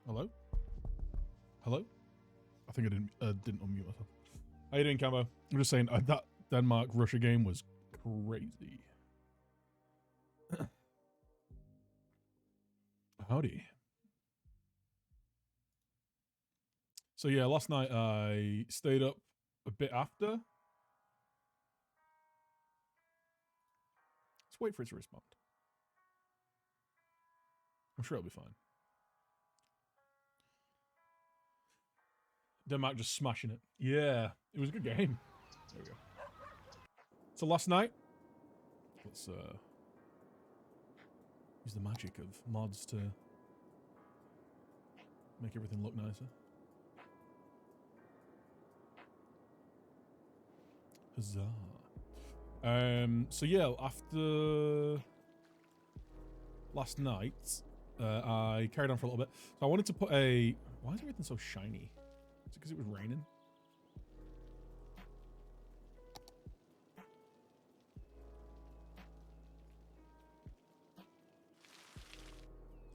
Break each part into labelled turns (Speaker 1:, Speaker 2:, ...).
Speaker 1: Hello? Hello? I think I didn't unmute myself. How you doing, Camo? I'm just saying that Denmark-Russia game was crazy. Howdy. So yeah, last night I stayed up a bit after. Let's wait for it to respond. I'm sure it'll be fine. Denmark just smashing it. Yeah, it was a good game. There we go. So last night, let's use the magic of mods to make everything look nicer. Huzzah. So yeah, after last night, I carried on for a little bit. So I wanted to put a... Why is everything so shiny? Is it because it was raining?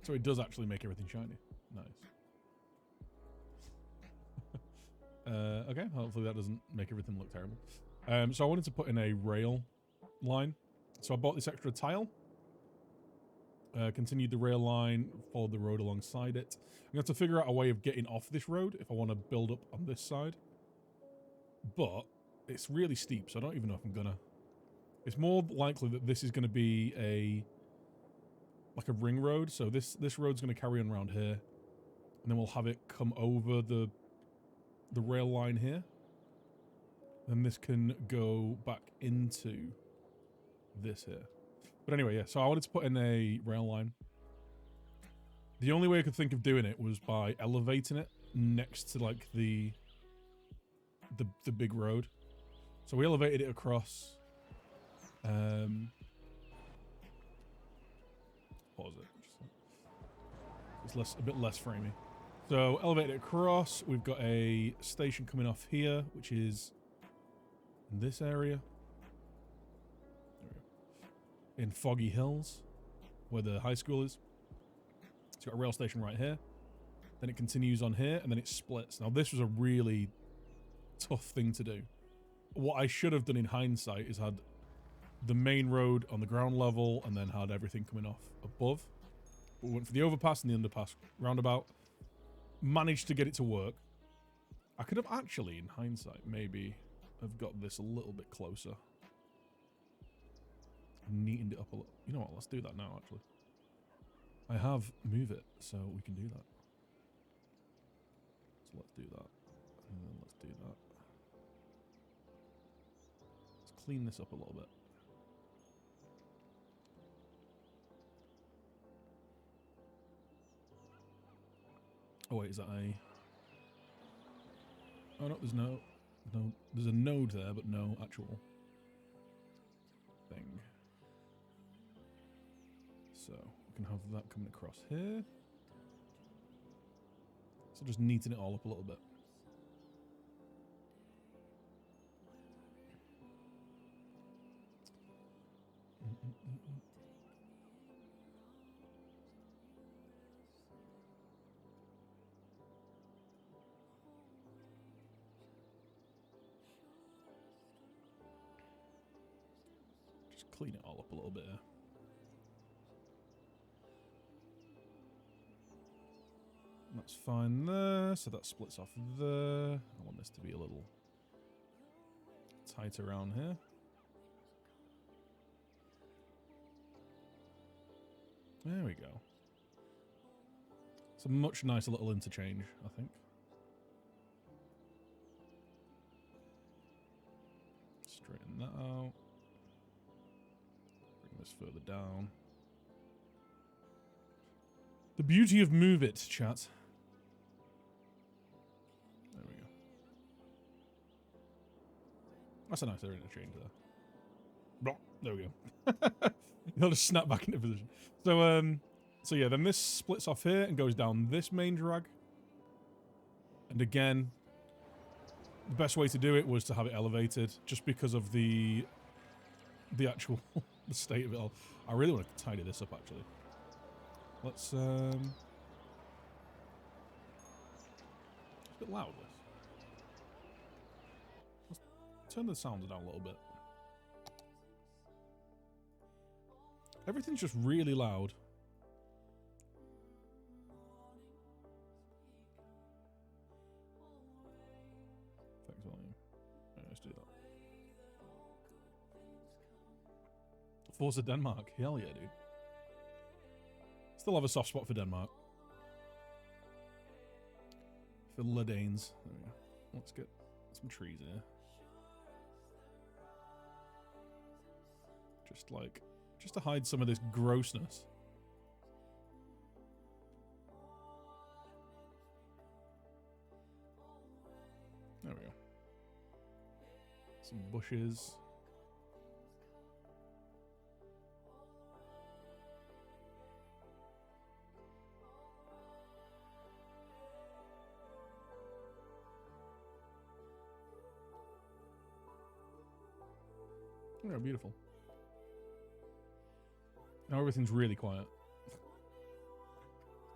Speaker 1: So it does actually make everything shiny. Nice. Okay, hopefully that doesn't make everything look terrible. So I wanted to put in a rail line. So I bought this extra tile. Continued the rail line, followed the road alongside it. I'm going to have to figure out a way of getting off this road if I want to build up on this side. But it's really steep, so I don't even know if I'm going to... It's more likely that this is going to be like a ring road. So this road's going to carry on around here. And then we'll have it come over the rail line here. Then this can go back into this here. But anyway, yeah, so I wanted to put in a rail line. The only way I could think of doing it was by elevating it next to like the big road. So we elevated it across. What was it? It's a bit less framey. So elevate it across. We've got a station coming off here, which is in this area. There we go. In Foggy Hills, where the high school is. It's got a rail station right here. Then it continues on here, and then it splits. Now, this was a really tough thing to do. What I should have done in hindsight is had the main road on the ground level, and then had everything coming off above. But we went for the overpass and the underpass roundabout. Managed to get it to work. I could have actually, in hindsight, maybe have got this a little bit closer. Neatened it up a little. You know what? Let's do that now, actually. I have move it, so we can do that. So let's do that. And then let's do that. Let's clean this up a little bit. Oh wait, is that a... Oh no, there's no... There's a node there, but no actual thing. So, we can have that coming across here. So just neaten it all up a little bit. Just clean it all up a little bit here. That's fine there, so that splits off there. I want this to be a little tight around here. There we go. It's a much nicer little interchange, I think. Straighten that out. Bring this further down. The beauty of Move It, chat. There we go. That's a nice interchange there. There we go. They'll just snap back into position. So yeah, then this splits off here and goes down this main drag. And again, the best way to do it was to have it elevated, just because of the actual the state of it all. I really want to tidy this up, actually. Let's a bit loud, this. Let's turn the sounds down a little bit. Everything's just really loud. Effects volume. Yeah, let's do that. Forza Denmark. Hell yeah, dude. Still have a soft spot for Denmark. For the Danes. There we go. Let's get some trees here. Just to hide some of this grossness. There we go. Some bushes. Oh, beautiful. Now everything's really quiet.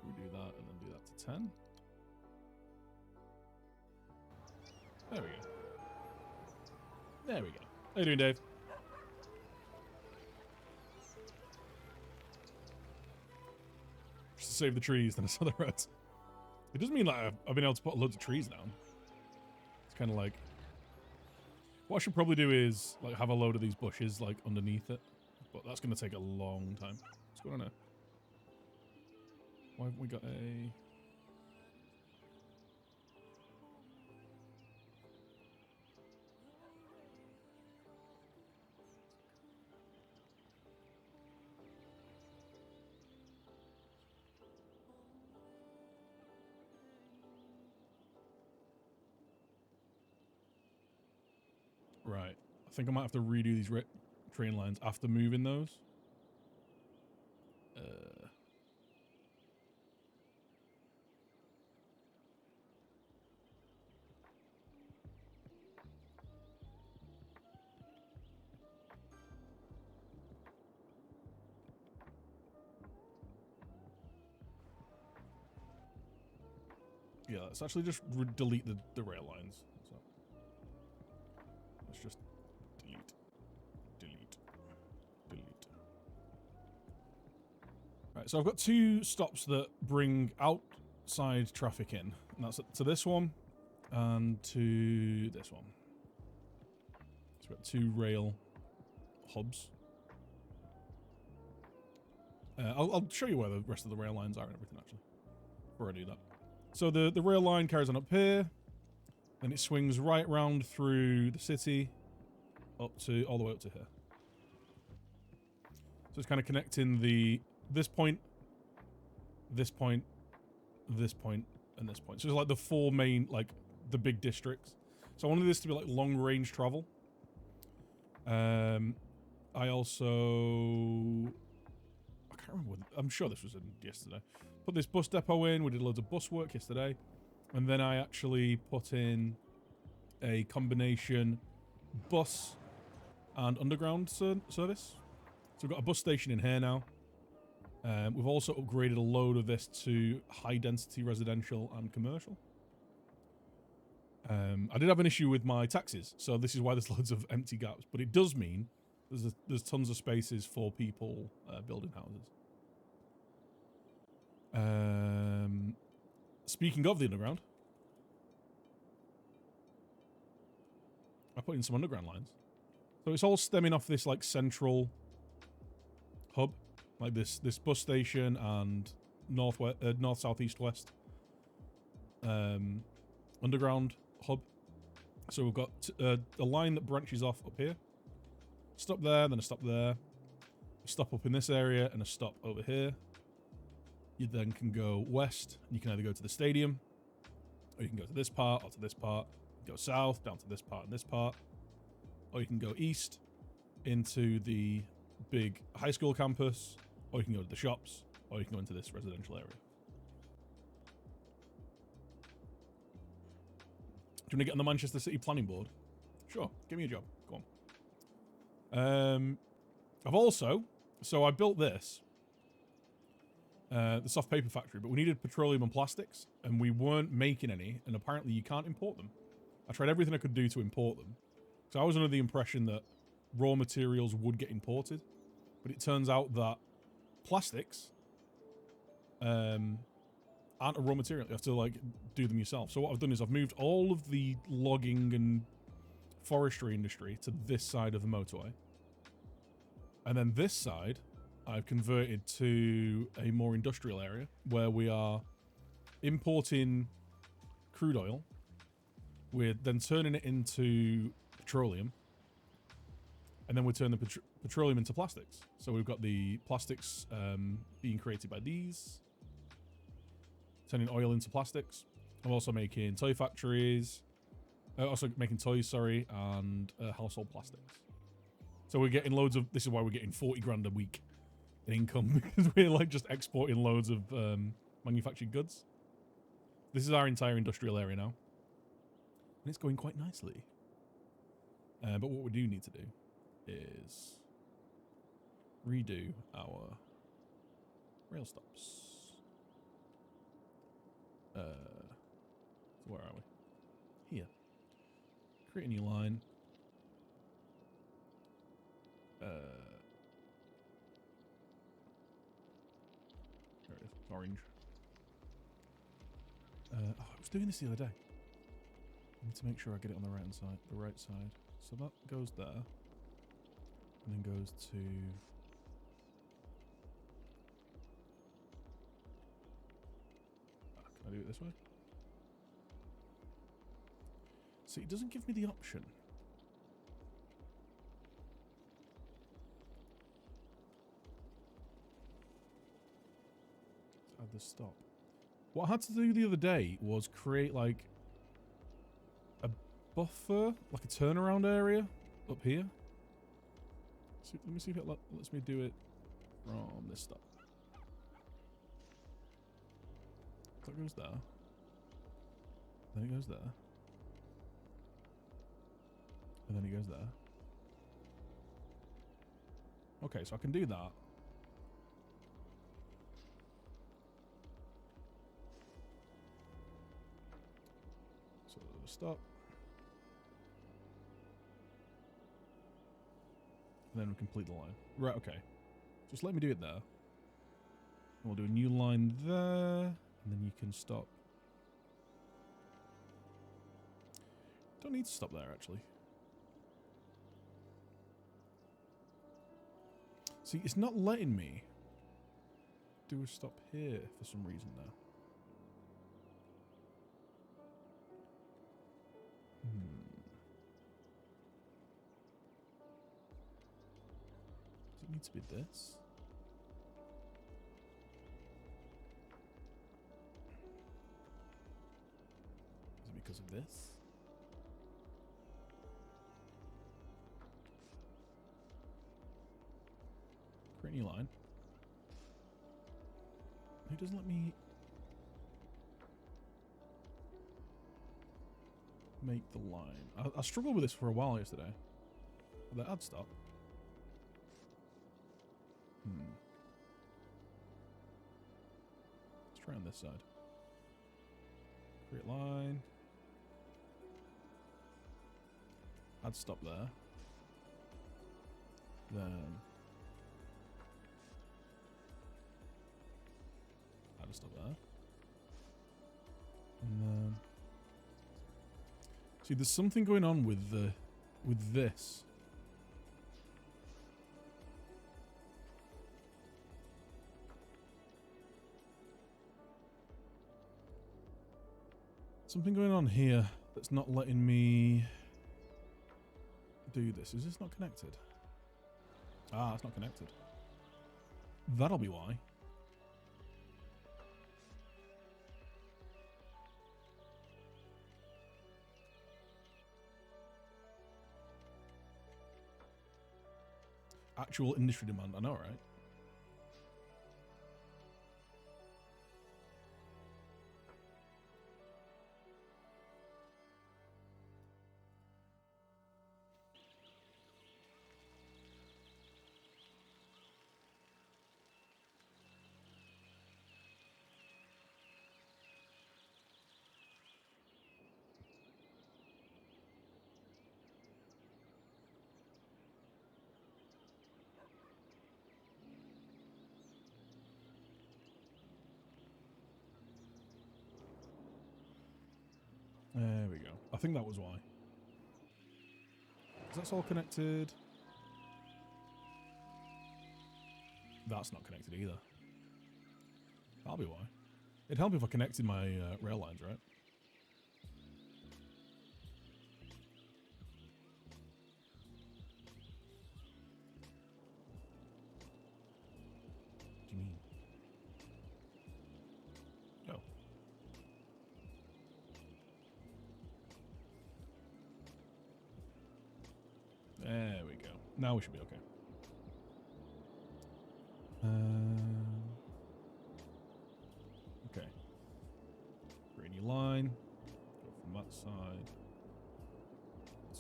Speaker 1: We do that and then do that to 10. There we go. There we go. How you doing, Dave? Just to save the trees, then I saw the roads. It doesn't mean like I've been able to put loads of trees down. It's kind of like... What I should probably do is like have a load of these bushes like underneath it. But that's going to take a long time. What's going on here? Why haven't we got a... Right. I think I might have to redo these train lines after moving those. Yeah, let's actually just delete the rail lines. So let's just delete. Right, so I've got two stops that bring outside traffic in, and that's to this one and to this one. So we've got two rail hubs. I'll show you where the rest of the rail lines are and everything, actually, before I do that. So the rail line carries on up here, then it swings right round through the city, all the way up to here. So it's kind of connecting this point, this point, this point, and this point. So it's like the four main, like the big districts. So I wanted this to be like long range travel. I also, I can't remember. I'm sure this was in yesterday. Put this bus depot in. We did loads of bus work yesterday, and then I actually put in a combination bus and underground service. So we've got a bus station in here now. We've also upgraded a load of this to high density residential and commercial. I did have an issue with my taxis, so this is why there's loads of empty gaps. But it does mean there's tons of spaces for people building houses. Speaking of the underground, I put in some underground lines. So it's all stemming off this like central hub, like this bus station and north, south, east, west underground hub. So we've got a line that branches off up here. Stop there, then a stop there. A stop up in this area and a stop over here. You then can go west, and you can either go to the stadium, or you can go to this part or to this part. Go south, down to this part and this part. Or you can go east into the big high school campus, or you can go to the shops, or you can go into this residential area. Do you want to get on the Manchester City Planning Board? Sure, give me a job. Go on. I've also, so I built this. the soft paper factory, but we needed petroleum and plastics, and we weren't making any, and apparently you can't import them. I tried everything I could do to import them. So I was under the impression that raw materials would get imported, but it turns out that plastics aren't a raw material. You have to like do them yourself. So what I've done is I've moved all of the logging and forestry industry to this side of the motorway. And then this side I've converted to a more industrial area where we are importing crude oil. We're then turning it into petroleum. And then we turn the petroleum into plastics. So we've got the plastics being created by these. Turning oil into plastics. I'm also making toy factories. Also making toys, sorry, and household plastics. So we're getting loads of... This is why we're getting 40 grand a week in income. Because we're like just exporting loads of manufactured goods. This is our entire industrial area now. And it's going quite nicely. But what we do need to do is redo our rail stops. Where are we? Here. Create a new line. There it is. It's orange. I was doing this the other day. I need to make sure I get it on the right side. The right side. So that goes there, and then goes to. Can I do it this way? See, it doesn't give me the option. Let's add the stop. What I had to do the other day was create like a buffer, like a turnaround area up here. So, let me see if it lets me do it from this stop. That goes there. Then it goes there. And then it goes there. Okay, so I can do that. So stop. And then we complete the line. Right, okay. Just let me do it there. And we'll do a new line there. And then you can stop. Don't need to stop there, actually. See, it's not letting me do a stop here for some reason now. Does it need to be this? Is it because of this? Create a new line. It doesn't let me make the line. I struggled with this for a while yesterday. The add stop. Let's try on this side. Create line. Add stop there. Then add a stop there. And then see, there's something going on with this. Something going on here that's not letting me do this. Is this not connected? Ah, it's not connected. That'll be why. Actual industry demand, I know, right? think that was why. That's all connected. That's not connected either. That'll be why. It'd help if I connected my rail lines, right? What do you mean? Oh. There we go. Now we should be okay. Okay. Create a new line. Go from that side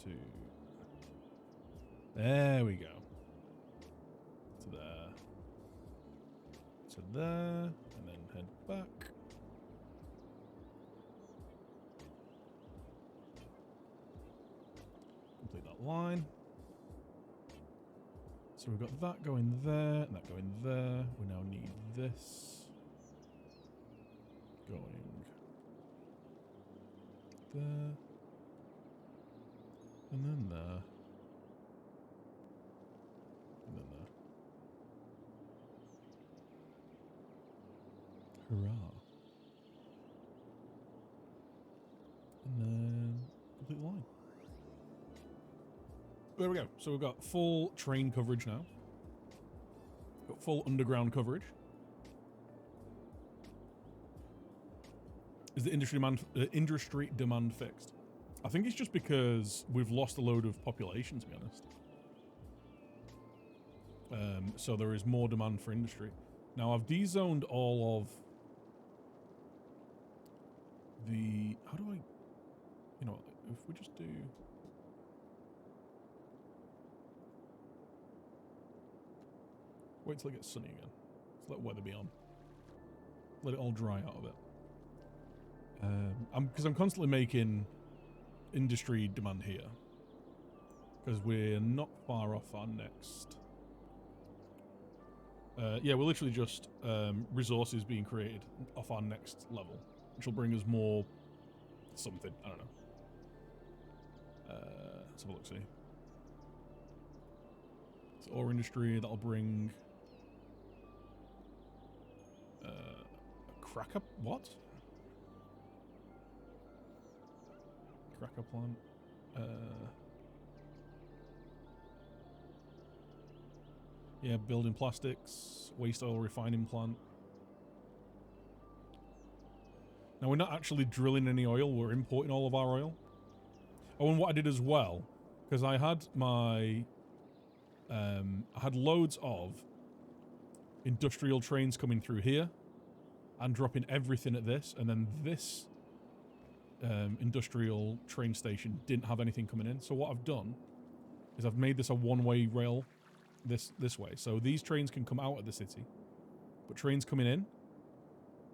Speaker 1: to... There we go. To there. To there. And then head back. Complete that line. So we've got that going there, and that going there. We now need this going there, and then there, and then there. Hurrah. And then complete the line. There we go. So we've got full train coverage now. Got full underground coverage. Is the industry demand fixed? I think it's just because we've lost a load of population, to be honest. So there is more demand for industry. Now I've dezoned all of the... How do I... You know, if we just do... Wait till it gets sunny again. Let's let weather be on. Let it all dry out of it. Because I'm constantly making industry demand here. Because we're not far off our next... yeah, we're literally just resources being created off our next level. Which will bring us more... something. I don't know. Let's have a look, see. It's ore industry, that'll bring... cracker... What? Cracker plant. Yeah, building plastics, waste oil refining plant. Now we're not actually drilling any oil, we're importing all of our oil. Oh, and what I did as well, because I had my... I had loads of industrial trains coming through here and dropping everything at this, and then this industrial train station didn't have anything coming in. So what I've done is I've made this a one-way rail this way. So these trains can come out of the city, but trains coming in,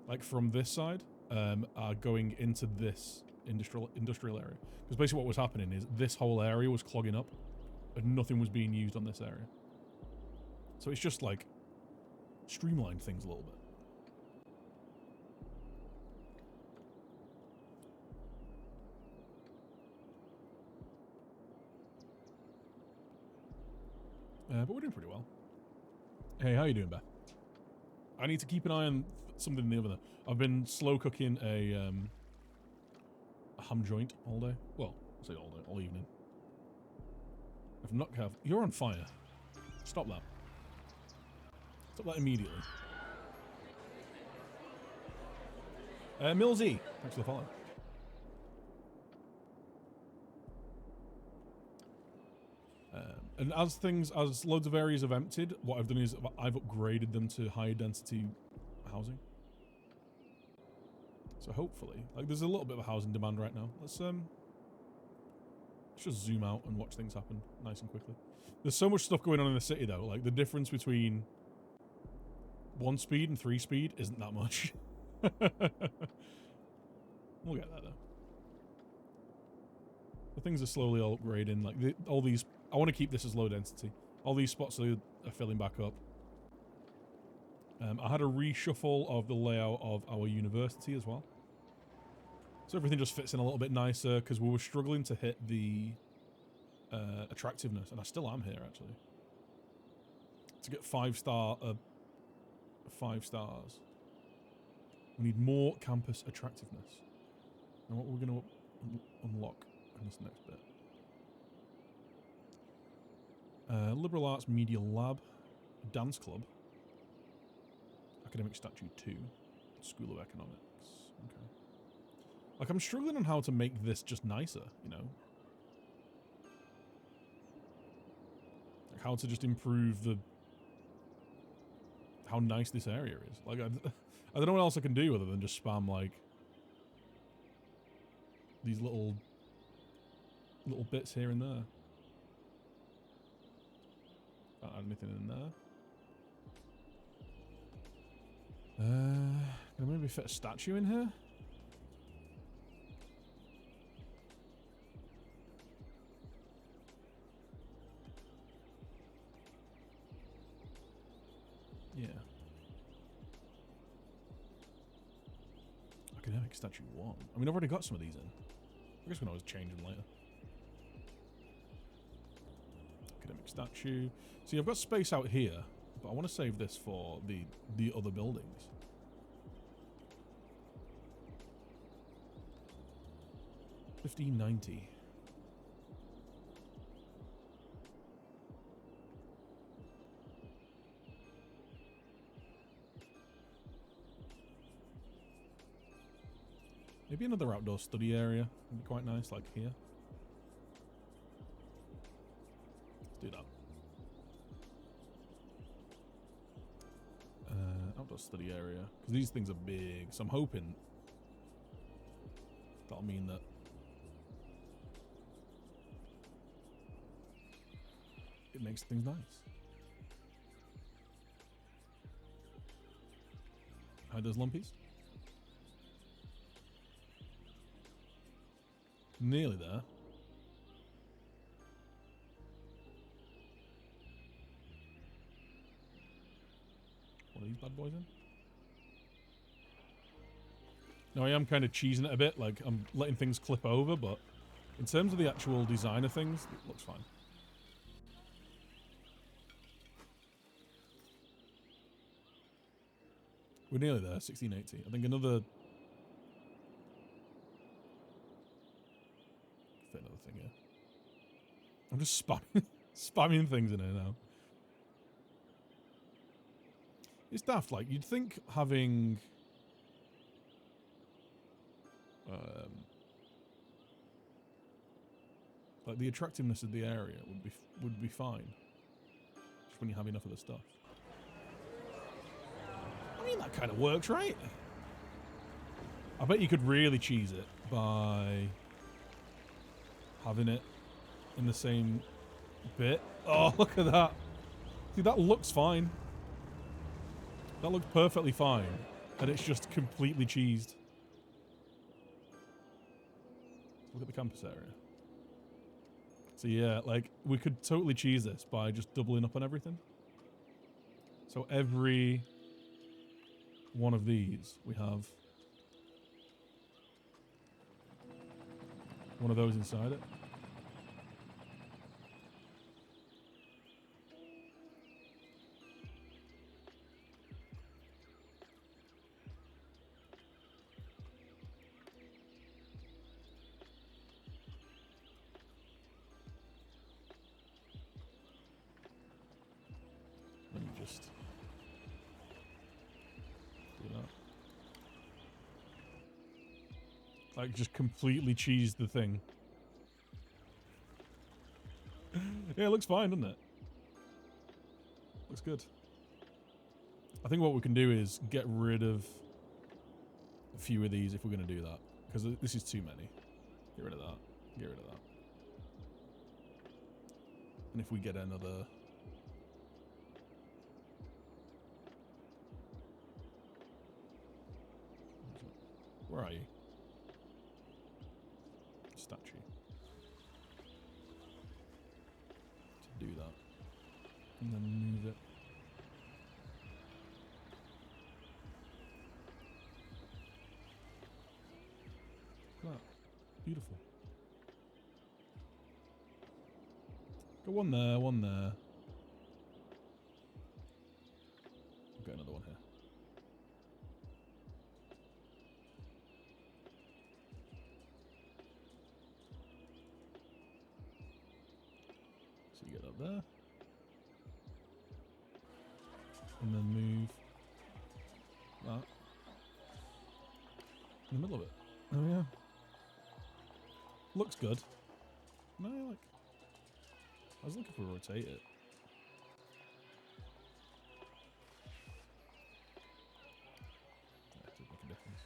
Speaker 1: like from this side, are going into this industrial area. Because basically what was happening is this whole area was clogging up and nothing was being used on this area. So it's just like streamlined things a little bit. But we're doing pretty well. Hey, how you doing, Beth? I need to keep an eye on something in the oven. I've been slow cooking a ham joint all day. Well, I'll say all day, all evening. If I'm not careful, you're on fire. Stop that. Stop that immediately. Millsy, thanks for the follow. And as loads of areas have emptied, what I've done is I've upgraded them to higher density housing. So hopefully, like there's a little bit of a housing demand right now. Let's just zoom out and watch things happen nice and quickly. There's so much stuff going on in the city though. Like the difference between 1 speed and 3 speed isn't that much. We'll get there though. The things are slowly all upgrading. Like all these, I want to keep this as low density. All these spots are filling back up. I had a reshuffle of the layout of our university as well. So everything just fits in a little bit nicer because we were struggling to hit the attractiveness, and I still am here actually. To get 5 stars, we need more campus attractiveness. And what we're going to unlock in this next bit. Liberal Arts Media Lab, Dance Club, Academic Statue 2, School of Economics. Okay. Like, I'm struggling on how to make this just nicer, you know? Like, how to just improve how nice this area is. Like, I don't know what else I can do other than just spam, like, these little bits here and there. Can't add anything in there. Can I maybe fit a statue in here? Yeah. Academic statue 1. I mean, I've already got some of these in. I guess we can always change them later. Academic statue. See, I've got space out here, but I want to save this for the other buildings. $15.90. Maybe another outdoor study area would be quite nice, like here. Let's do that. Outdoor study area. Because these things are big, so I'm hoping that'll mean that it makes things nice. Hide those lumpies. Nearly there. What are these bad boys in? No, I am kind of cheesing it a bit, like I'm letting things clip over, but in terms of the actual design of things, it looks fine. We're nearly there, 1680. I think another... Fit another thing here. I'm just spamming things in here now. It's daft, like, you'd think having... like, the attractiveness of the area would be fine. Just when you have enough of the stuff. I mean, that kind of works, right? I bet you could really cheese it by having it in the same bit. Oh, look at that. See, that looks fine. That looks perfectly fine. And it's just completely cheesed. Look at the campus area. So yeah, like, we could totally cheese this by just doubling up on everything. So every one of these, we have one of those inside it. Let me just do that. Like, just completely cheese the thing. Yeah, it looks fine, doesn't it? Looks good. I think what we can do is get rid of a few of these if we're going to do that. Because this is too many. Get rid of that. Get rid of that. And if we get another... Where are you? Statue. To do that. And then move it. Got one there, one there. I'll get another one here. So you get up there. And then move that in the middle of it. Oh yeah. Looks good. No, like I was looking for rotate it. That did make a difference.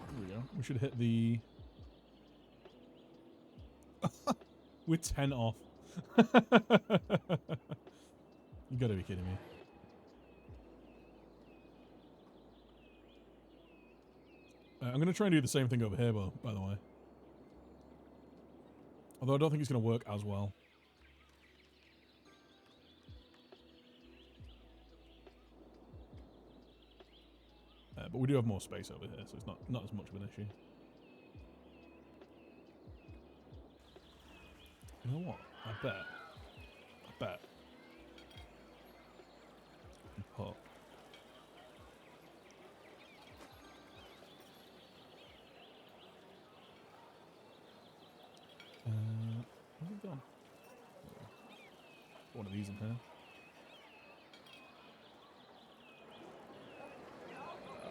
Speaker 1: There we go. We should hit the... We're 10 off. You gotta be kidding me. I'm going to try and do the same thing over here, by the way. Although I don't think it's going to work as well. But we do have more space over here, so it's not as much of an issue. You know what? I bet. I can put... where's it gone? One of these in here.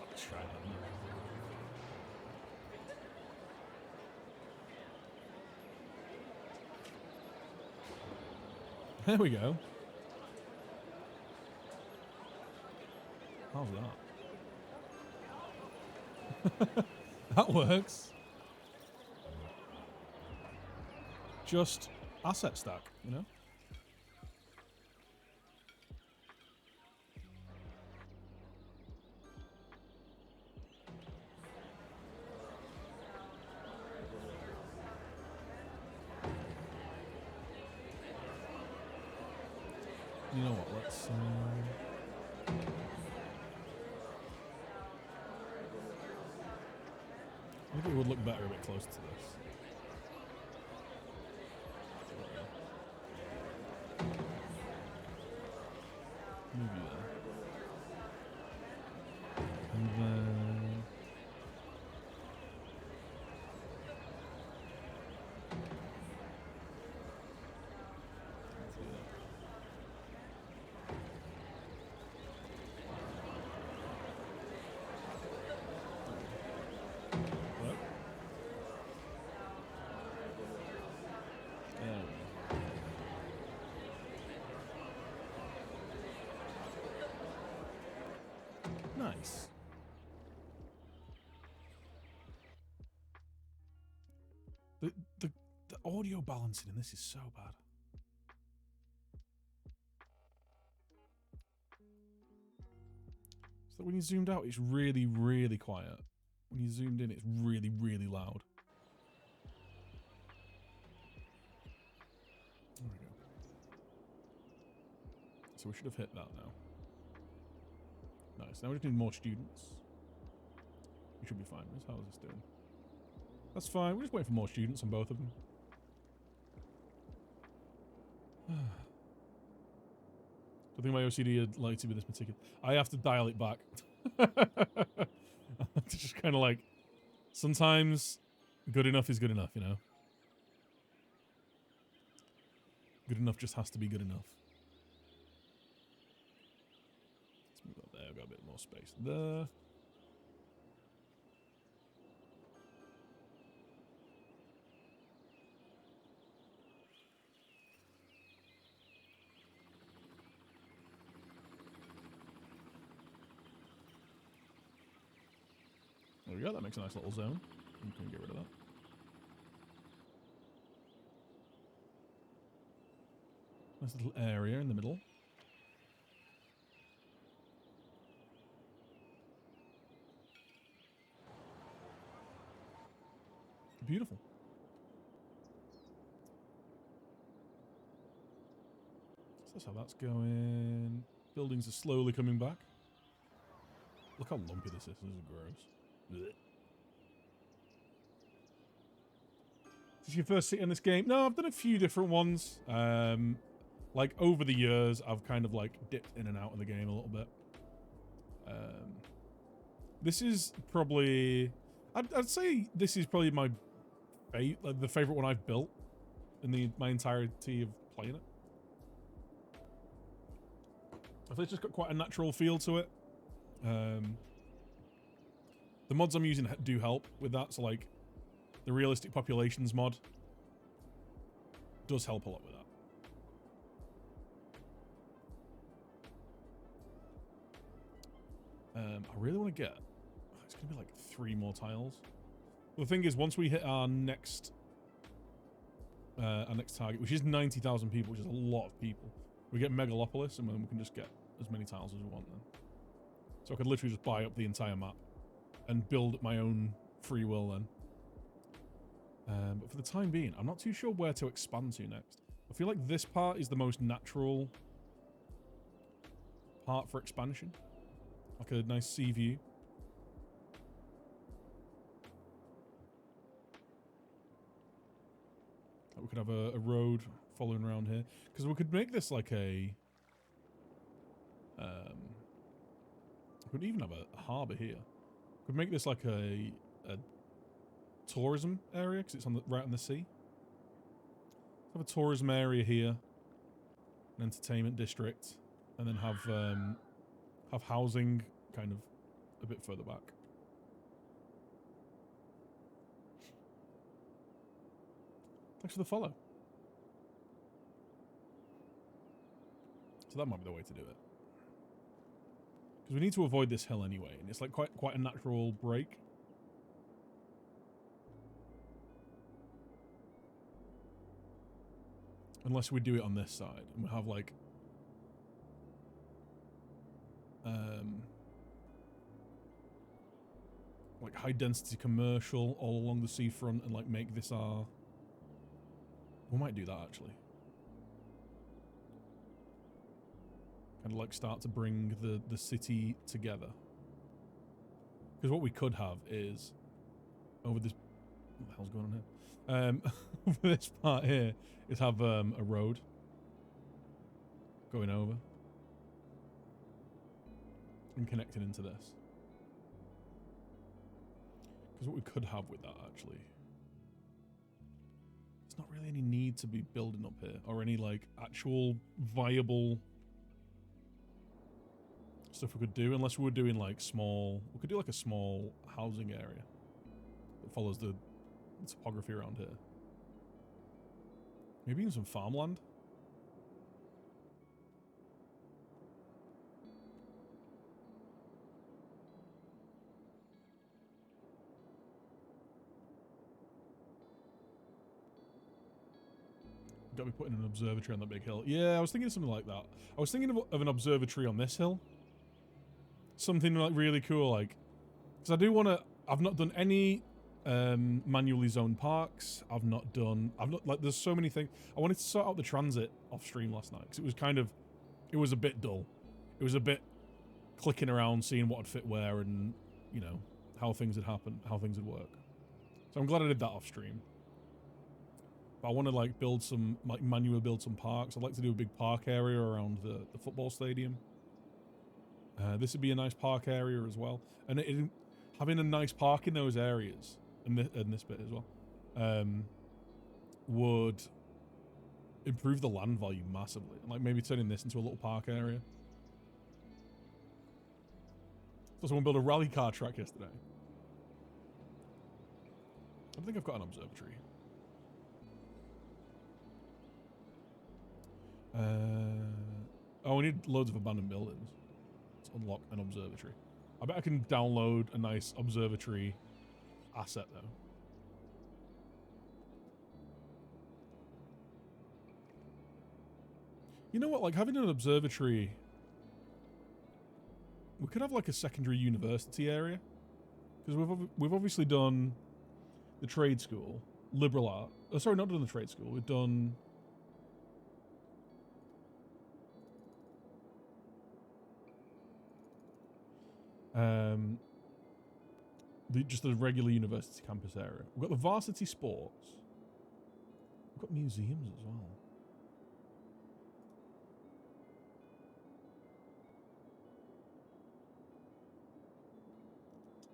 Speaker 1: Let's try that. There we go. How's that? That works. Just asset stack, you know? You know what, let's... I think it would look better a bit closer to this. Maybe there. And then... Nice. The audio balancing in this is so bad. So when you zoomed out, it's really, really quiet. When you zoomed in, it's really, really loud. There we go. So we should have hit that now. Nice. Now we just need more students. We should be fine. How is this doing? That's fine. We're just waiting for more students on both of them. I think my OCD would like to be this particular. I have to dial it back. Just kind of like, sometimes good enough is good enough, you know? Good enough just has to be good enough. Let's move that there. I've got a bit more space there. There we go, that makes a nice little zone. You can get rid of that. Nice little area in the middle. Beautiful. So that's how that's going. Buildings are slowly coming back. Look how lumpy this is. This is gross. Blech. Is this your first sit in this game? No, I've done a few different ones. Like over the years, I've kind of like dipped in and out of the game a little bit. This is probably, I'd say this is probably my the favorite one I've built in my entirety of playing it. I think it's just got quite a natural feel to it. The mods I'm using do help with that. So like the realistic populations mod does help a lot with that. I really want to get, it's going to be like 3 more tiles. The thing is, once we hit our next target, which is 90,000 people, which is a lot of people, we get Megalopolis, and then we can just get as many tiles as we want then. So I could literally just buy up the entire map and build at my own free will then. But for the time being, I'm not too sure where to expand to next. I feel like this part is the most natural part for expansion. Like a nice sea view. We could have a road following around here. Because we could make this like a... we could even have a harbour here. We could make this like a tourism area, because it's on right on the sea. Have a tourism area here. An entertainment district. And then have housing kind of a bit further back. Thanks for the follow. So that might be the way to do it. Because we need to avoid this hill anyway, and it's like quite a natural break. Unless we do it on this side, and we have like high density commercial all along the seafront, and like make this our... We might do that actually. Kind of like start to bring the city together. Because what we could have is over this... What the hell's going on here? Over this part here is have a road going over and connecting into this. Because what we could have with that actually, there's not really any need to be building up here or any like actual viable stuff we could do, unless we were doing like small, we could do like a small housing area that follows the topography around here. Maybe even some farmland. Got me putting an observatory on that big hill. Yeah, I was thinking of something like that. I was thinking of an observatory on this hill. Something like really cool, like, because I do want to. I've not done any manually zoned parks. I've not like. There's so many things. I wanted to sort out the transit off stream last night because it was a bit dull. It was a bit clicking around, seeing what would fit where, and you know how things would happen, how things would work. So I'm glad I did that off stream. But I want to like build some, like manually build some parks. I'd like to do a big park area around the football stadium. This would be a nice park area as well. And having a nice park in those areas, and this bit as well, would improve the land value massively. And like maybe turning this into a little park area. So someone built a rally car track yesterday. I think I've got an observatory. Oh, we need loads of abandoned buildings to unlock an observatory. I bet I can download a nice observatory asset though. You know what, like having an observatory, we could have like a secondary university area, because we've obviously done the trade school, liberal art. Oh, sorry, not done the trade school. We've done Um, just the regular university campus area. We've got the varsity sports. We've got museums as well.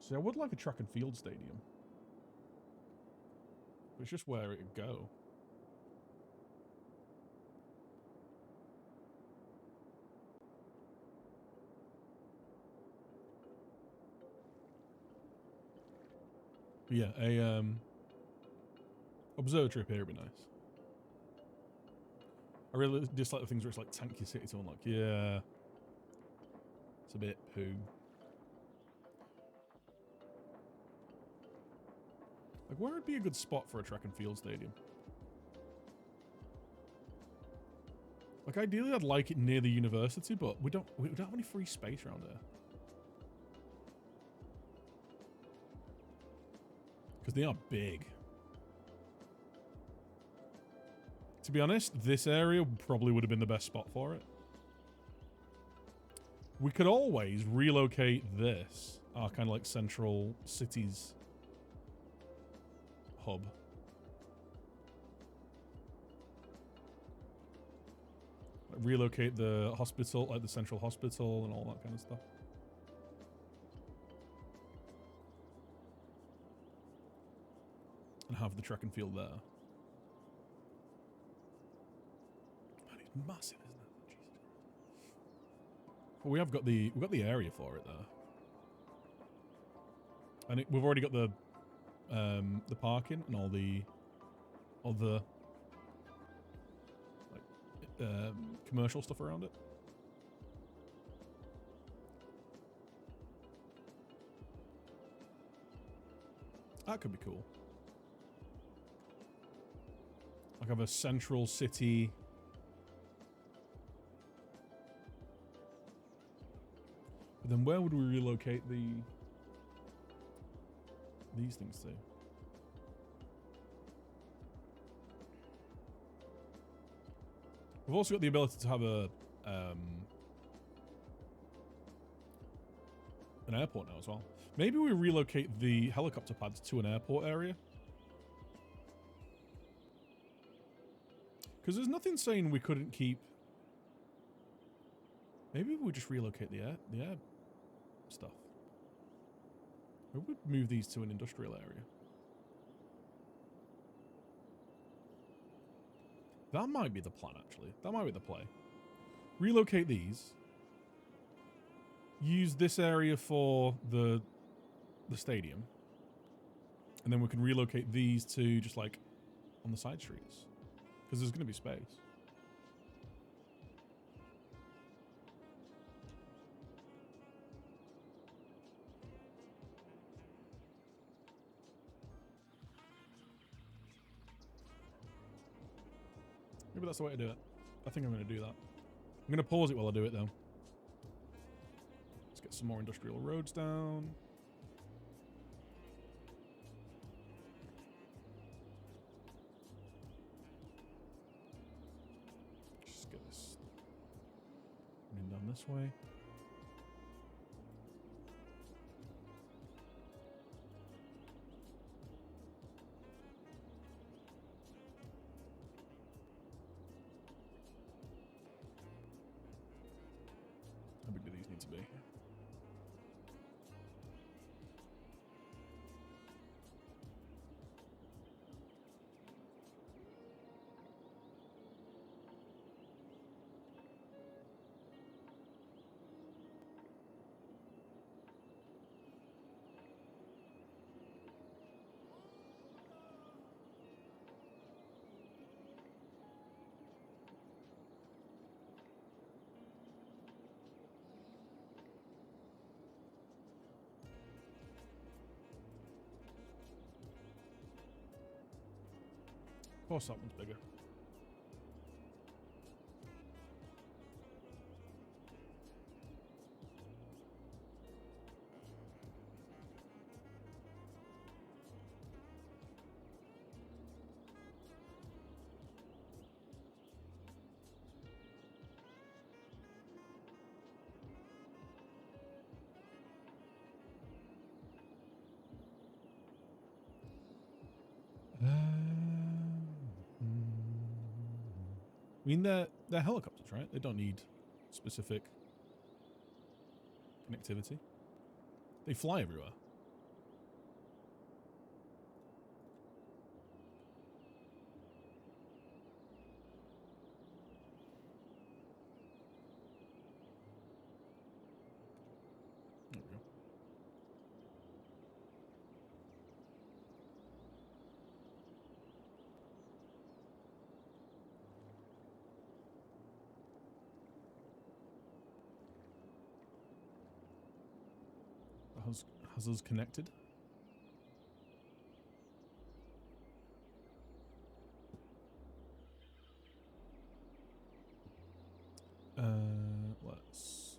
Speaker 1: See, I would like a track and field stadium. But it's just where it'd go. But yeah, a observatory up here would be nice. I really dislike the things where it's like tank your city to unlock. Yeah. It's a bit poo. Like, where would be a good spot for a track and field stadium? Like, ideally, I'd like it near the university, but we don't have any free space around here. Because they are big. To be honest, this area probably would have been the best spot for it. We could always relocate this, our kind of like central cities hub. Like relocate the hospital, like the central hospital and all that kind of stuff. And have the track and field there. Man, it's massive, isn't it? Jesus. Well, we've got the area for it there. And we've already got the parking and all the other like commercial stuff around it. That could be cool. Like have a central city. But then where would we relocate these things to? We've also got the ability to have a an airport now as well. Maybe we relocate the helicopter pads to an airport area. Because there's nothing saying we couldn't keep. Maybe we just relocate the air stuff. We would move these to an industrial area. That might be the plan, actually. That might be the play. Relocate these. Use this area for the stadium. And then we can relocate these to just like on the side streets. Because there's going to be space. Maybe that's the way to do it. I think I'm going to do that. I'm going to pause it while I do it, though. Let's get some more industrial roads down. Just get this running down this way. How big do these need to be? Of course that one's bigger. I mean, they're helicopters, right? They don't need specific connectivity. They fly everywhere. There we go. Has us connected? Let's...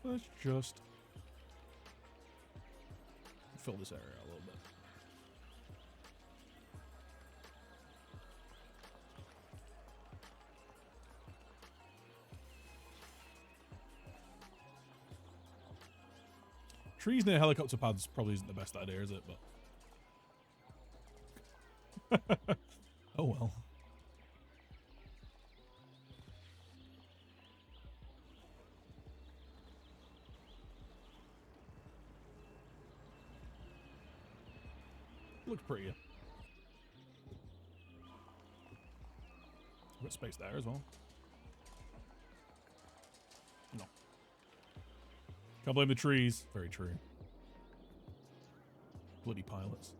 Speaker 1: Let's just fill this area a little bit. Trees near helicopter pads probably isn't the best idea, is it? But oh well. Looks prettier. We've got space there as well. No. Can't blame the trees. Very true. Bloody pilots.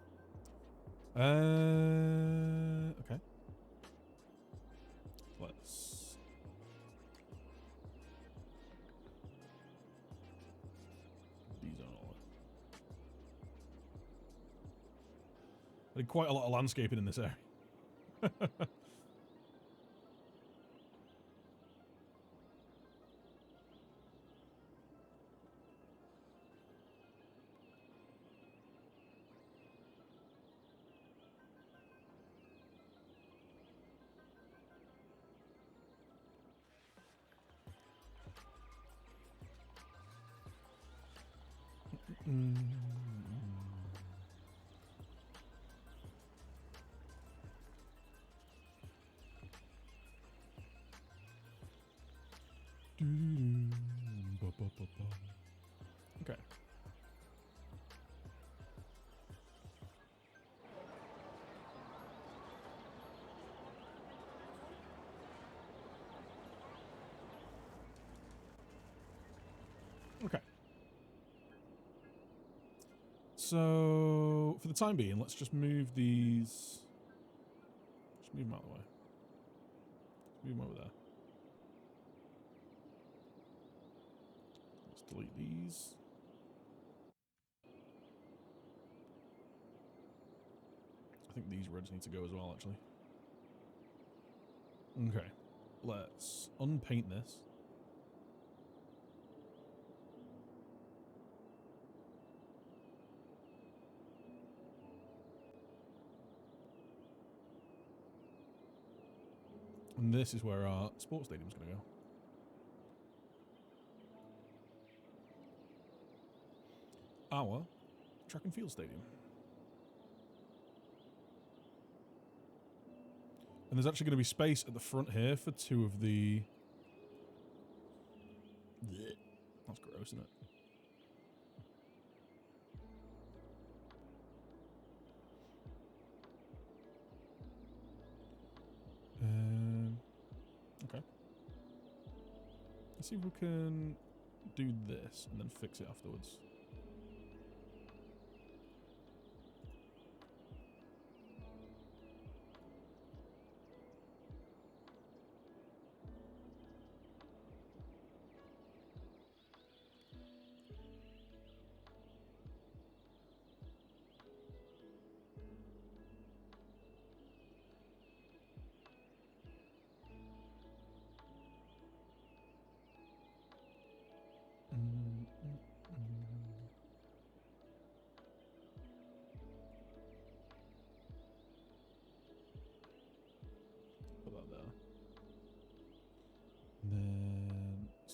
Speaker 1: Okay. Let's... These are all... I did quite a lot of landscaping in this area. Okay. Okay. So, for the time being, let's just move these... Just move them out of the way. Just move them over there. Let's delete these. I think these reds need to go as well, actually. Okay. Let's unpaint this. And this is where our sports stadium's going to go. Our track and field stadium. And there's actually going to be space at the front here for two of the... Blech. That's gross, isn't it? Okay. Let's see if we can do this and then fix it afterwards.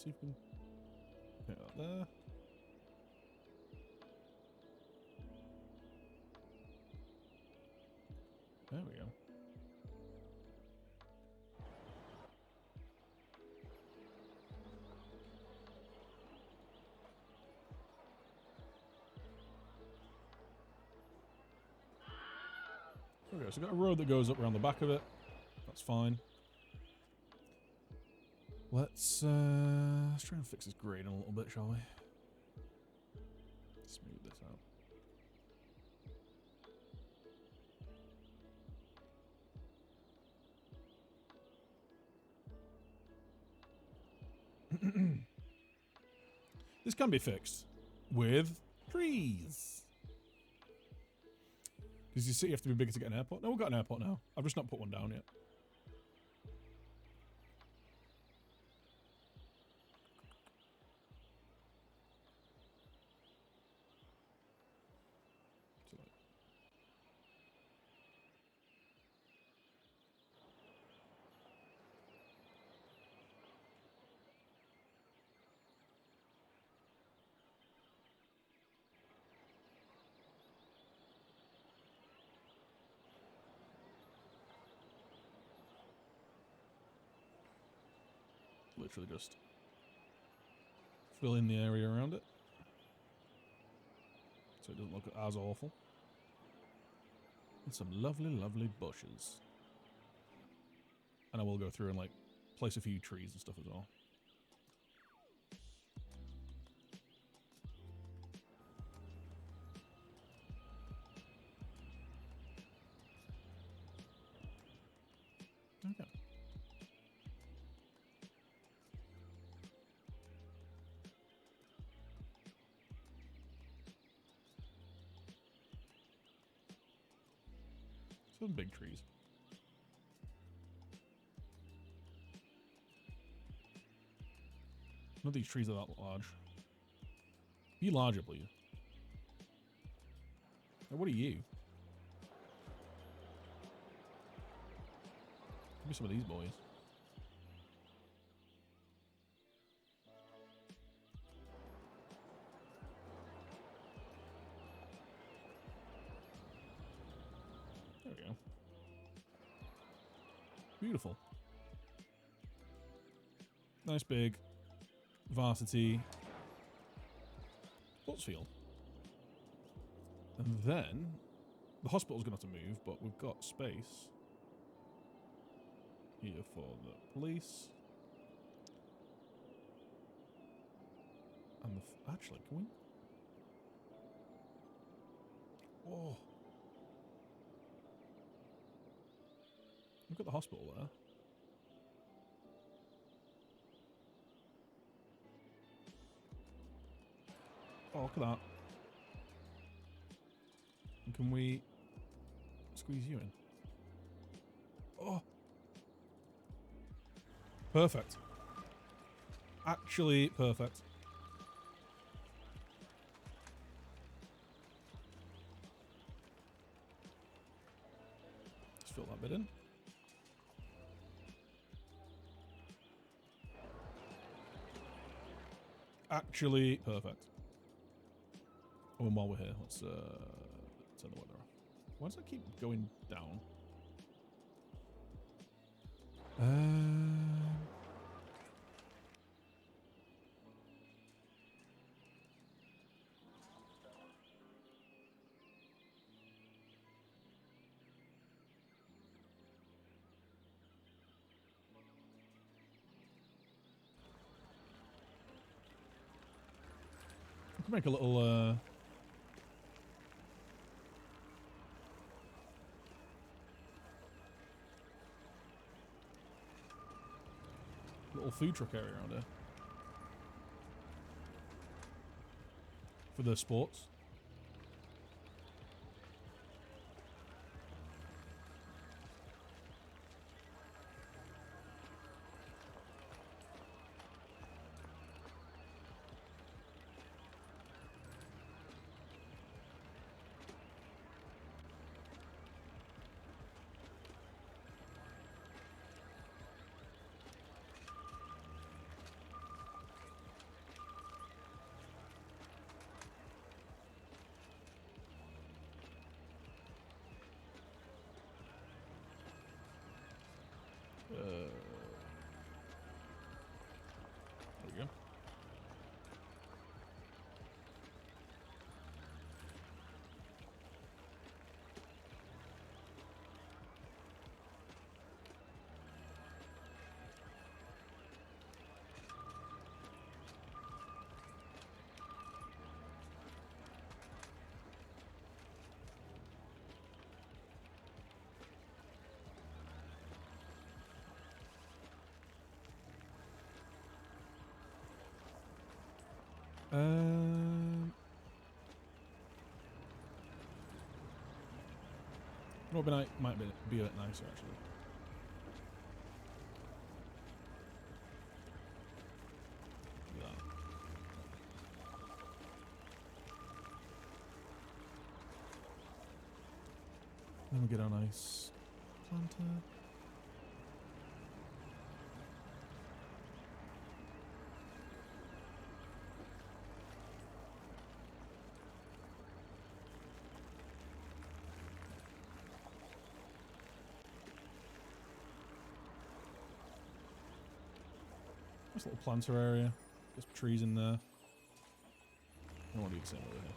Speaker 1: see if we can put that there. There we go. There we go. So we've got a road that goes up around the back of it. That's fine. Let's try and fix this grading a little bit, shall we? Smooth this out. This can be fixed with trees. Does your city have to be bigger to get an airport? No, we've got an airport now. I've just not put one down yet. Literally just fill in the area around it so it doesn't look as awful. And some lovely, lovely bushes. And I will go through and like place a few trees and stuff as well. Okay. Some big trees. None of these trees are that large. Be larger, please. Now, what are you? Give me some of these boys. There we go. Beautiful. Nice big varsity sports field. And then the hospital's going to have to move, but we've got space here for the police. And the actually, can we? Oh. Look at the hospital there. Oh, look at that. And can we squeeze you in? Oh. Perfect. Actually perfect. Let's fill that bit in. Actually perfect. Oh, and while we're here, let's turn the weather off. Why does that keep going down? I can make a little little food truck area around here for the sports. There we go. Might be a bit nicer actually. Look at that. Then we get our nice planter. Nice little planter area. Get some trees in there. I want to do the same over here.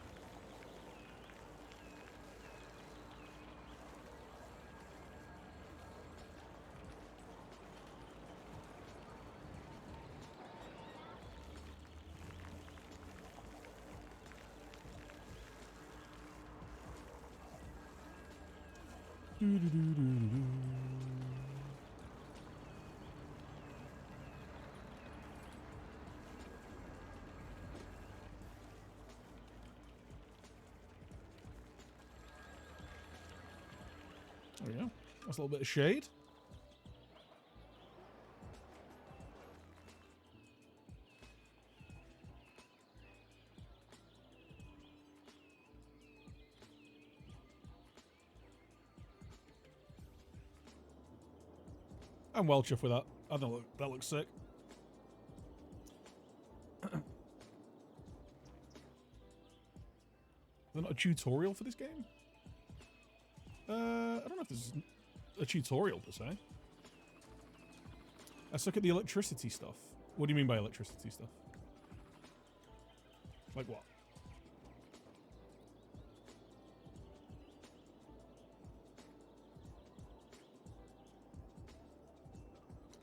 Speaker 1: There we go. That's a little bit of shade. I'm well chuffed with that. I think that looks sick. Is there not a tutorial for this game? I don't know if there's a tutorial per se. Let's look at the electricity stuff. What do you mean by electricity stuff? Like what?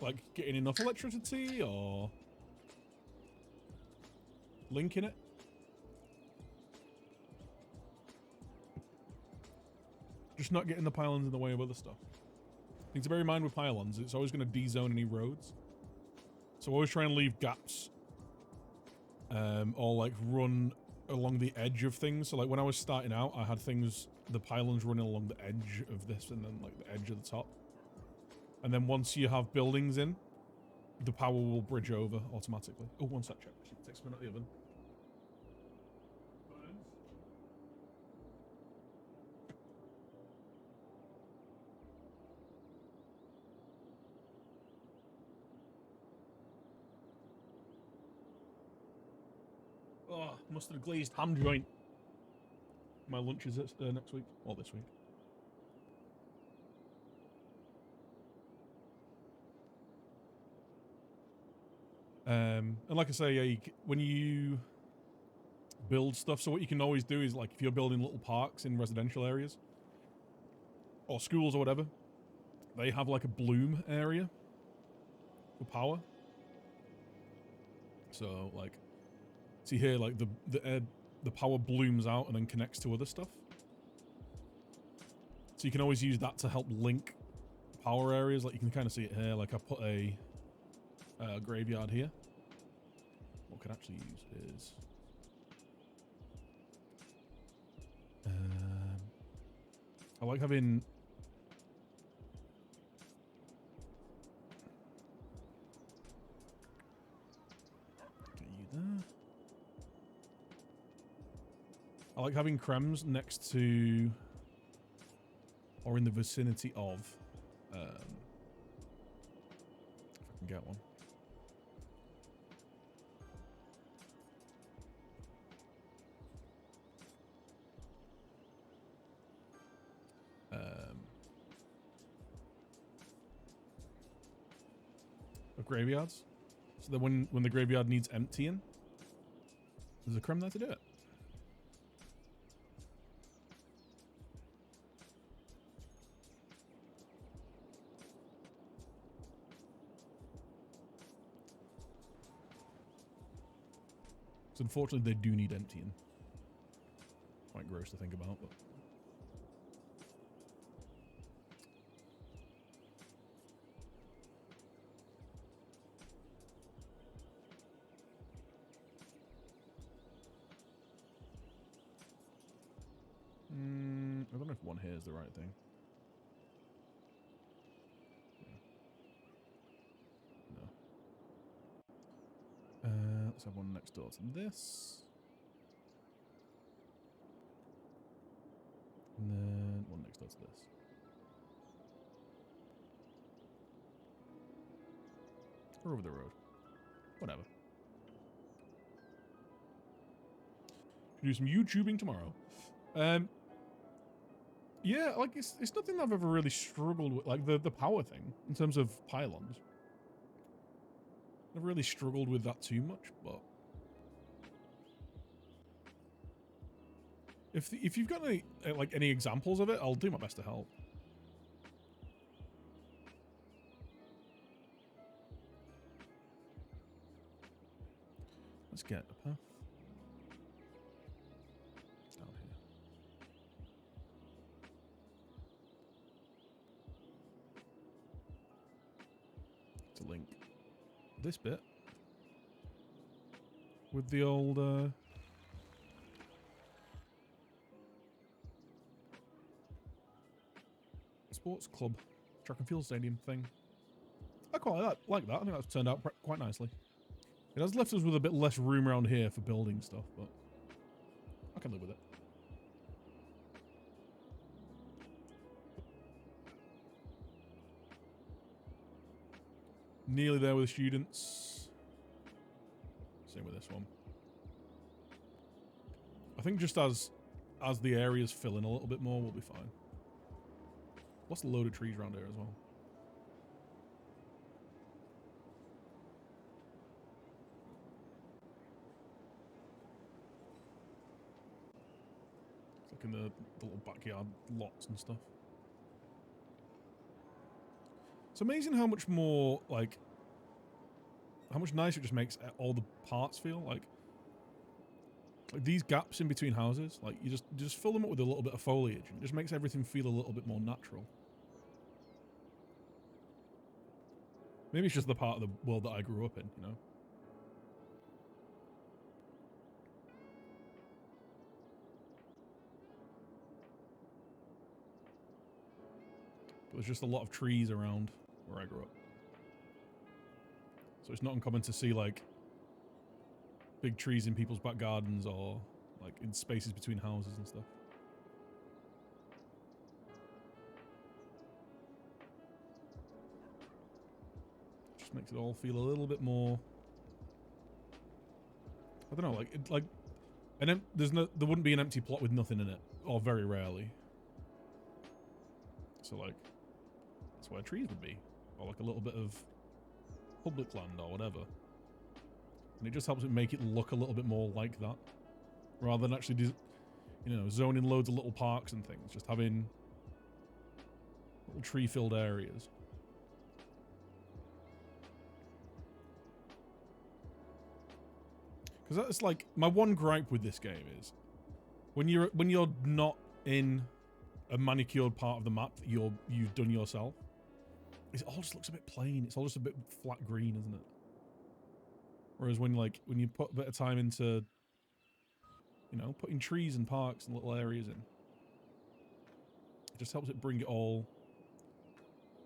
Speaker 1: Like getting enough electricity or linking it? Just not getting the pylons in the way of other stuff. Thing to bear in mind with pylons, it's always going to de-zone any roads. So always try and leave gaps. Or like run along the edge of things. So like when I was starting out, I had things, the pylons running along the edge of this and then like the edge of the top. And then once you have buildings in, the power will bridge over automatically. Oh, one sec, check. Takes a minute out the oven. Oh, mustard glazed ham joint. My lunch is next week, or this week. And like I say, yeah, when you build stuff, so what you can always do is like if you're building little parks in residential areas or schools or whatever, they have like a bloom area for power. So like, see here, like the power blooms out and then connects to other stuff. So you can always use that to help link power areas. Like you can kind of see it here. Like I put a graveyard here. What I could actually use is I like having get you there. I like having crems next to or in the vicinity of if I can get one. of graveyards. So that when the graveyard needs emptying, there's a creme there to do it. So unfortunately, they do need emptying. Quite gross to think about, but. I don't know if one here is the right thing. No. Let's have one next door to this. And then one next door to this. Or over the road. Whatever. Do some YouTubing tomorrow. Yeah, like it's nothing I've ever really struggled with, like the power thing in terms of pylons. I've really struggled with that too much, but if you've got any examples of it, I'll do my best to help. Let's get a path down here. To link this bit with the old sports club track and field stadium thing. I quite like that. I think that's turned out quite nicely. It has left us with a bit less room around here for building stuff, but I can live with it. Nearly there with the students. Same with this one. I think just as the areas fill in a little bit more, we'll be fine. Lost a load of trees around here as well. It's like in the little backyard lots and stuff. It's amazing how much more, like, how much nicer it just makes all the parts feel. Like these gaps in between houses, like you just fill them up with a little bit of foliage and it just makes everything feel a little bit more natural. Maybe it's just the part of the world that I grew up in, you know? But there's just a lot of trees around where I grew up. So it's not uncommon to see, like, big trees in people's back gardens or, like, in spaces between houses and stuff. Just makes it all feel a little bit more... I don't know, there wouldn't be an empty plot with nothing in it, or very rarely. So, like, that's where trees would be, or like a little bit of public land or whatever. And it just helps it make it look a little bit more like that, rather than actually, you know, zoning loads of little parks and things. Just having little tree-filled areas. Because that's like my one gripe with this game is when you're not in a manicured part of the map that you've done yourself, it all just looks a bit plain. It's all just a bit flat green, isn't it? Whereas when you put a bit of time into, you know, putting trees and parks and little areas in, it just helps it bring it all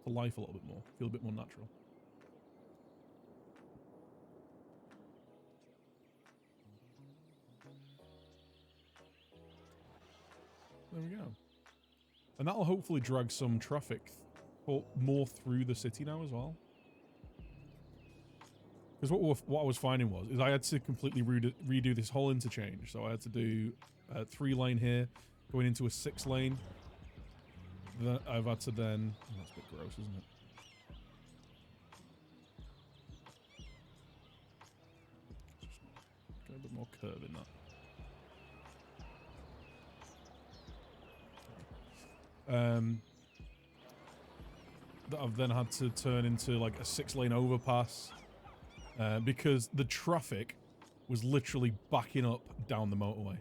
Speaker 1: to life a little bit more, feel a bit more natural. There we go. And that'll hopefully drag some traffic more through the city now as well. Because what I was finding is I had to completely redo this whole interchange. So I had to do a 3-lane here, going into a 6-lane. Then I've had to then... Oh, that's a bit gross, isn't it? more curve in that. That I've then had to turn into like a 6-lane overpass because the traffic was literally backing up down the motorway.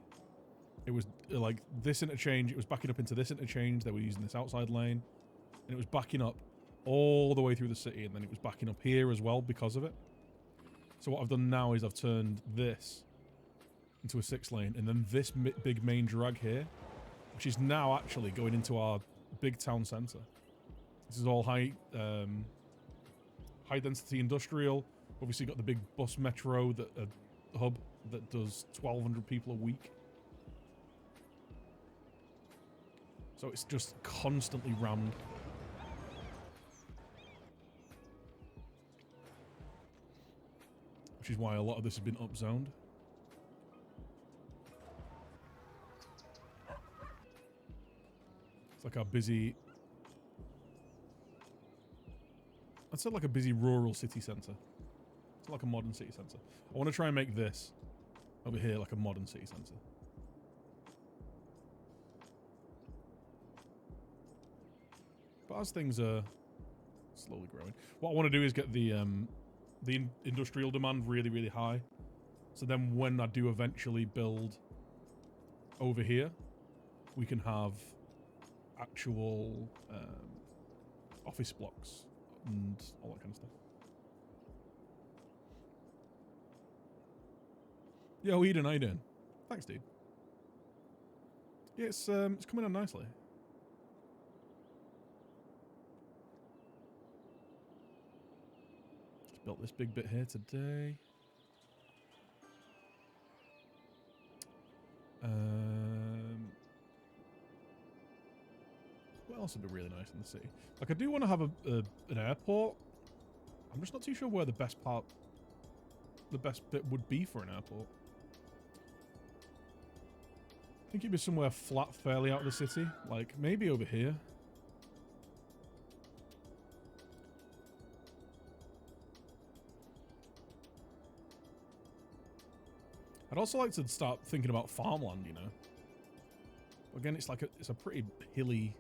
Speaker 1: It was like this interchange, it was backing up into this interchange, they were using this outside lane, and it was backing up all the way through the city, and then it was backing up here as well because of it. So what I've done now is I've turned this into a 6-lane, and then this big main drag here, which is now actually going into our big town centre. This is all high density industrial. Obviously got the big bus metro, that hub that does 1,200 people a week. So it's just constantly rammed. Which is why a lot of this has been upzoned. It's like our busy... I'd say like a busy rural city centre. It's like a modern city centre. I want to try and make this over here like a modern city centre. But as things are slowly growing, what I want to do is get the industrial demand really, really high. So then when I do eventually build over here, we can have actual office blocks and all that kind of stuff. Yo, Eden, how you doing? Thanks, dude. Yeah, it's coming on nicely. Just built this big bit here today. What else would be really nice in the city? Like, I do want to have an airport. I'm just not too sure where the best bit would be for an airport. I think it'd be somewhere flat, fairly out of the city. Like, maybe over here. I'd also like to start thinking about farmland, you know. Again, it's like it's a pretty hilly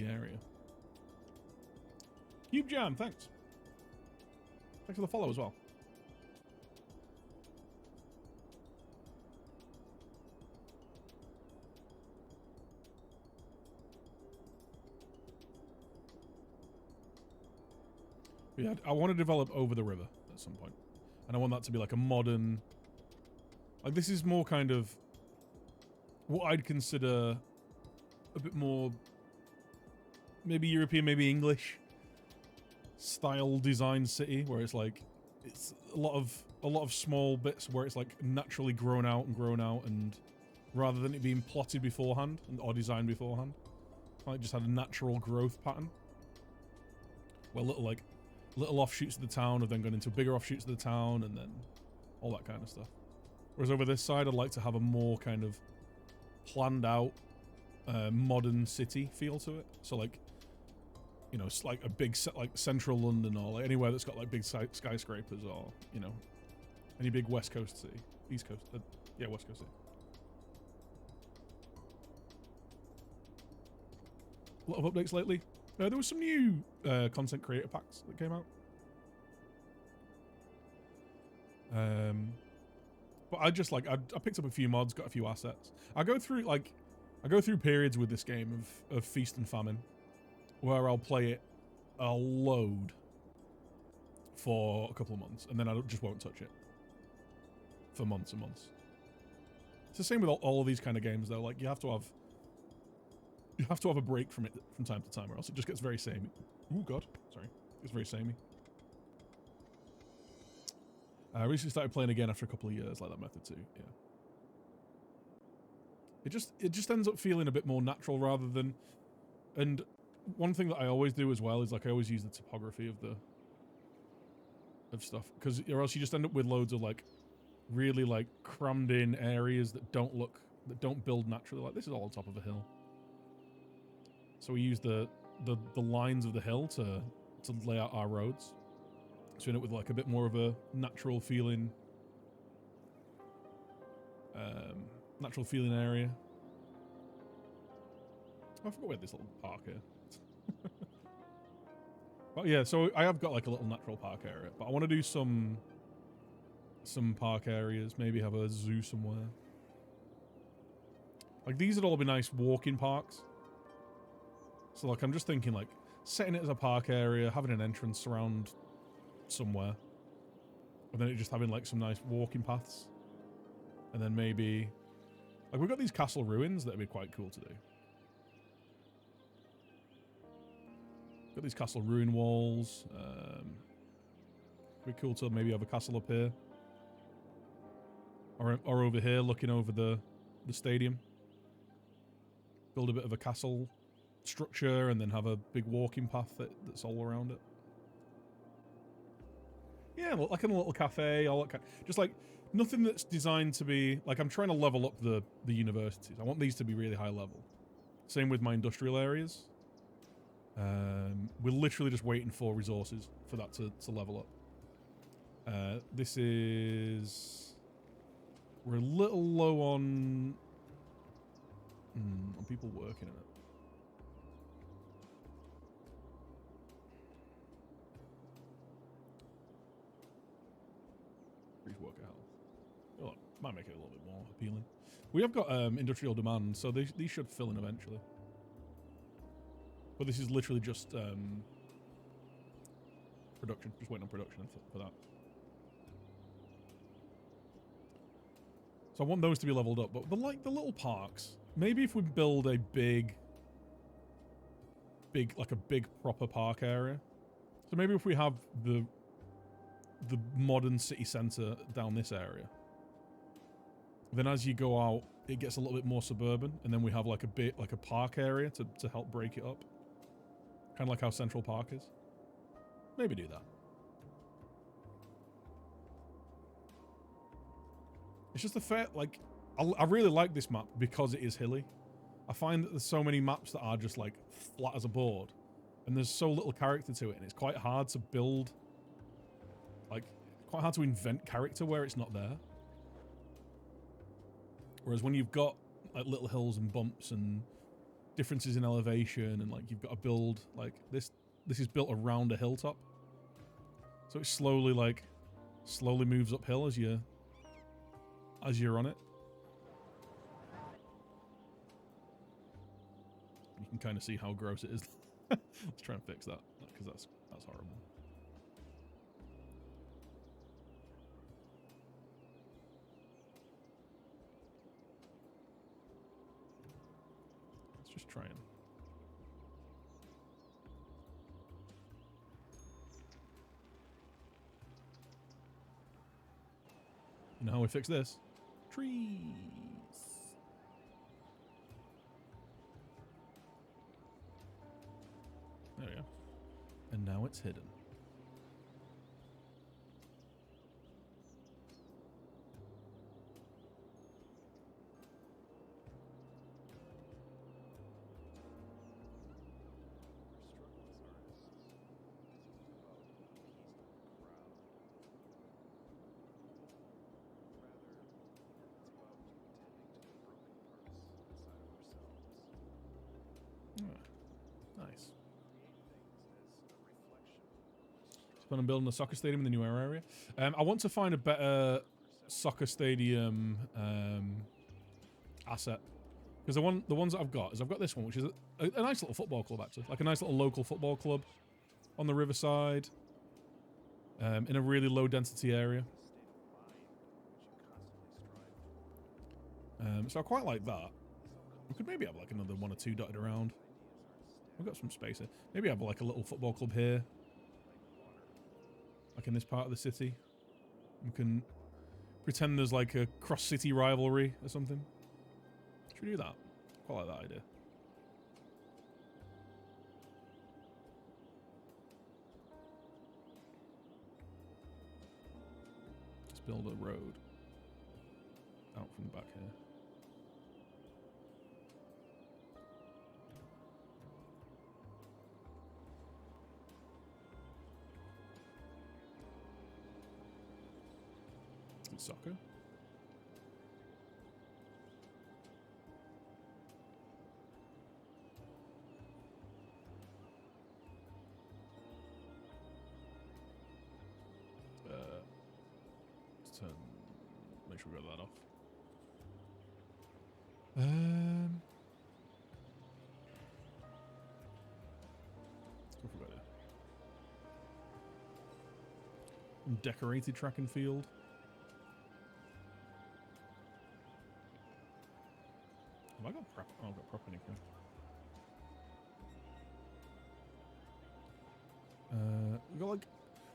Speaker 1: area. Cube Jam, thanks. Thanks for the follow as well. But yeah, I want to develop over the river at some point. And I want that to be like a modern... Like, this is more kind of what I'd consider a bit more... maybe European, maybe English style design city, where it's like... it's a lot of small bits where it's like naturally grown out, and rather than it being plotted beforehand or designed beforehand, like just had a natural growth pattern. Where little offshoots of the town have then gone into bigger offshoots of the town, and then all that kind of stuff. Whereas over this side, I'd like to have a more kind of planned out, modern city feel to it. So like, you know, it's like a big set, like central London, or like anywhere that's got like big skyscrapers, or, you know, any big West Coast city, East Coast, yeah, West Coast city. A lot of updates lately. There was some new content creator packs that came out. But I just like, I picked up a few mods, got a few assets. I go through periods with this game of feast and famine, where I'll play it a load for a couple of months, and then I just won't touch it for months and months. It's the same with all of these kind of games, though. Like, you have to have a break from it from time to time, or else it just gets very samey. Oh god, sorry, it's very samey. I recently started playing again after a couple of years, like that method too. Yeah, it just ends up feeling a bit more natural rather than. And one thing that I always do as well is like I always use the topography of stuff, because or else you just end up with loads of like really like crammed in areas that don't build naturally. Like, this is all on top of a hill. So we use the lines of the hill to lay out our roads. So we end up with like a bit more of a natural feeling Natural feeling area. I forgot we had this little park here. But yeah, so I have got like a little natural park area, but I want to do some park areas, maybe have a zoo somewhere. Like these would all be nice walking parks. So like I'm just thinking like setting it as a park area, having an entrance around somewhere. And then it just having like some nice walking paths. And then maybe like we've got these castle ruins that'd be quite cool to do. Got these castle ruin walls. It'd be cool to maybe have a castle up here. Or over here looking over the stadium. Build a bit of a castle structure and then have a big walking path that's all around it. Yeah, like in a little cafe, all that kind, just like nothing that's designed to be like I'm trying to level up the universities. I want these to be really high level. Same with my industrial areas. We're literally just waiting for resources for that to level up. This is we're a little low on people working in it. Increase worker health. Oh, might make it a little bit more appealing. We have got industrial demand, so these should fill in eventually. But this is literally just production. Just waiting on production for that. So I want those to be leveled up. But the little parks, maybe if we build a big proper park area. So maybe if we have the modern city centre down this area, then as you go out, it gets a little bit more suburban, and then we have like a park area to help break it up. Kind of like how Central Park is. Maybe do that. It's just a fair, like, I really like this map because it is hilly. I find that there's so many maps that are just like flat as a board, and there's so little character to it, and it's quite hard to build, like, quite hard to invent character where it's not there. Whereas when you've got like little hills and bumps and differences in elevation, and like you've got to build like this is built around a hilltop, so it slowly moves uphill as you're on it. You can kind of see how gross it is. Let's try and fix that, because that's horrible. Let's just try and you know how we fix this? Trees. There we go. And now it's hidden. Nice. So I'm building a soccer stadium in the new area. I want to find a better soccer stadium asset, because the ones that I've got is I've got this one, which is a nice little football club, actually, like a nice little local football club on the riverside, in a really low density area. So I quite like that. We could maybe have like another one or two dotted around. We've got some space here. Maybe have like a little football club here, like in this part of the city. We can pretend there's like a cross-city rivalry or something. Should we do that? Quite like that idea. Let's build a road out from the back here. Soccer. turn. Make sure we got that off. What have we got here? Decorated track and field. Have I got prep? Oh, I've got prep in here.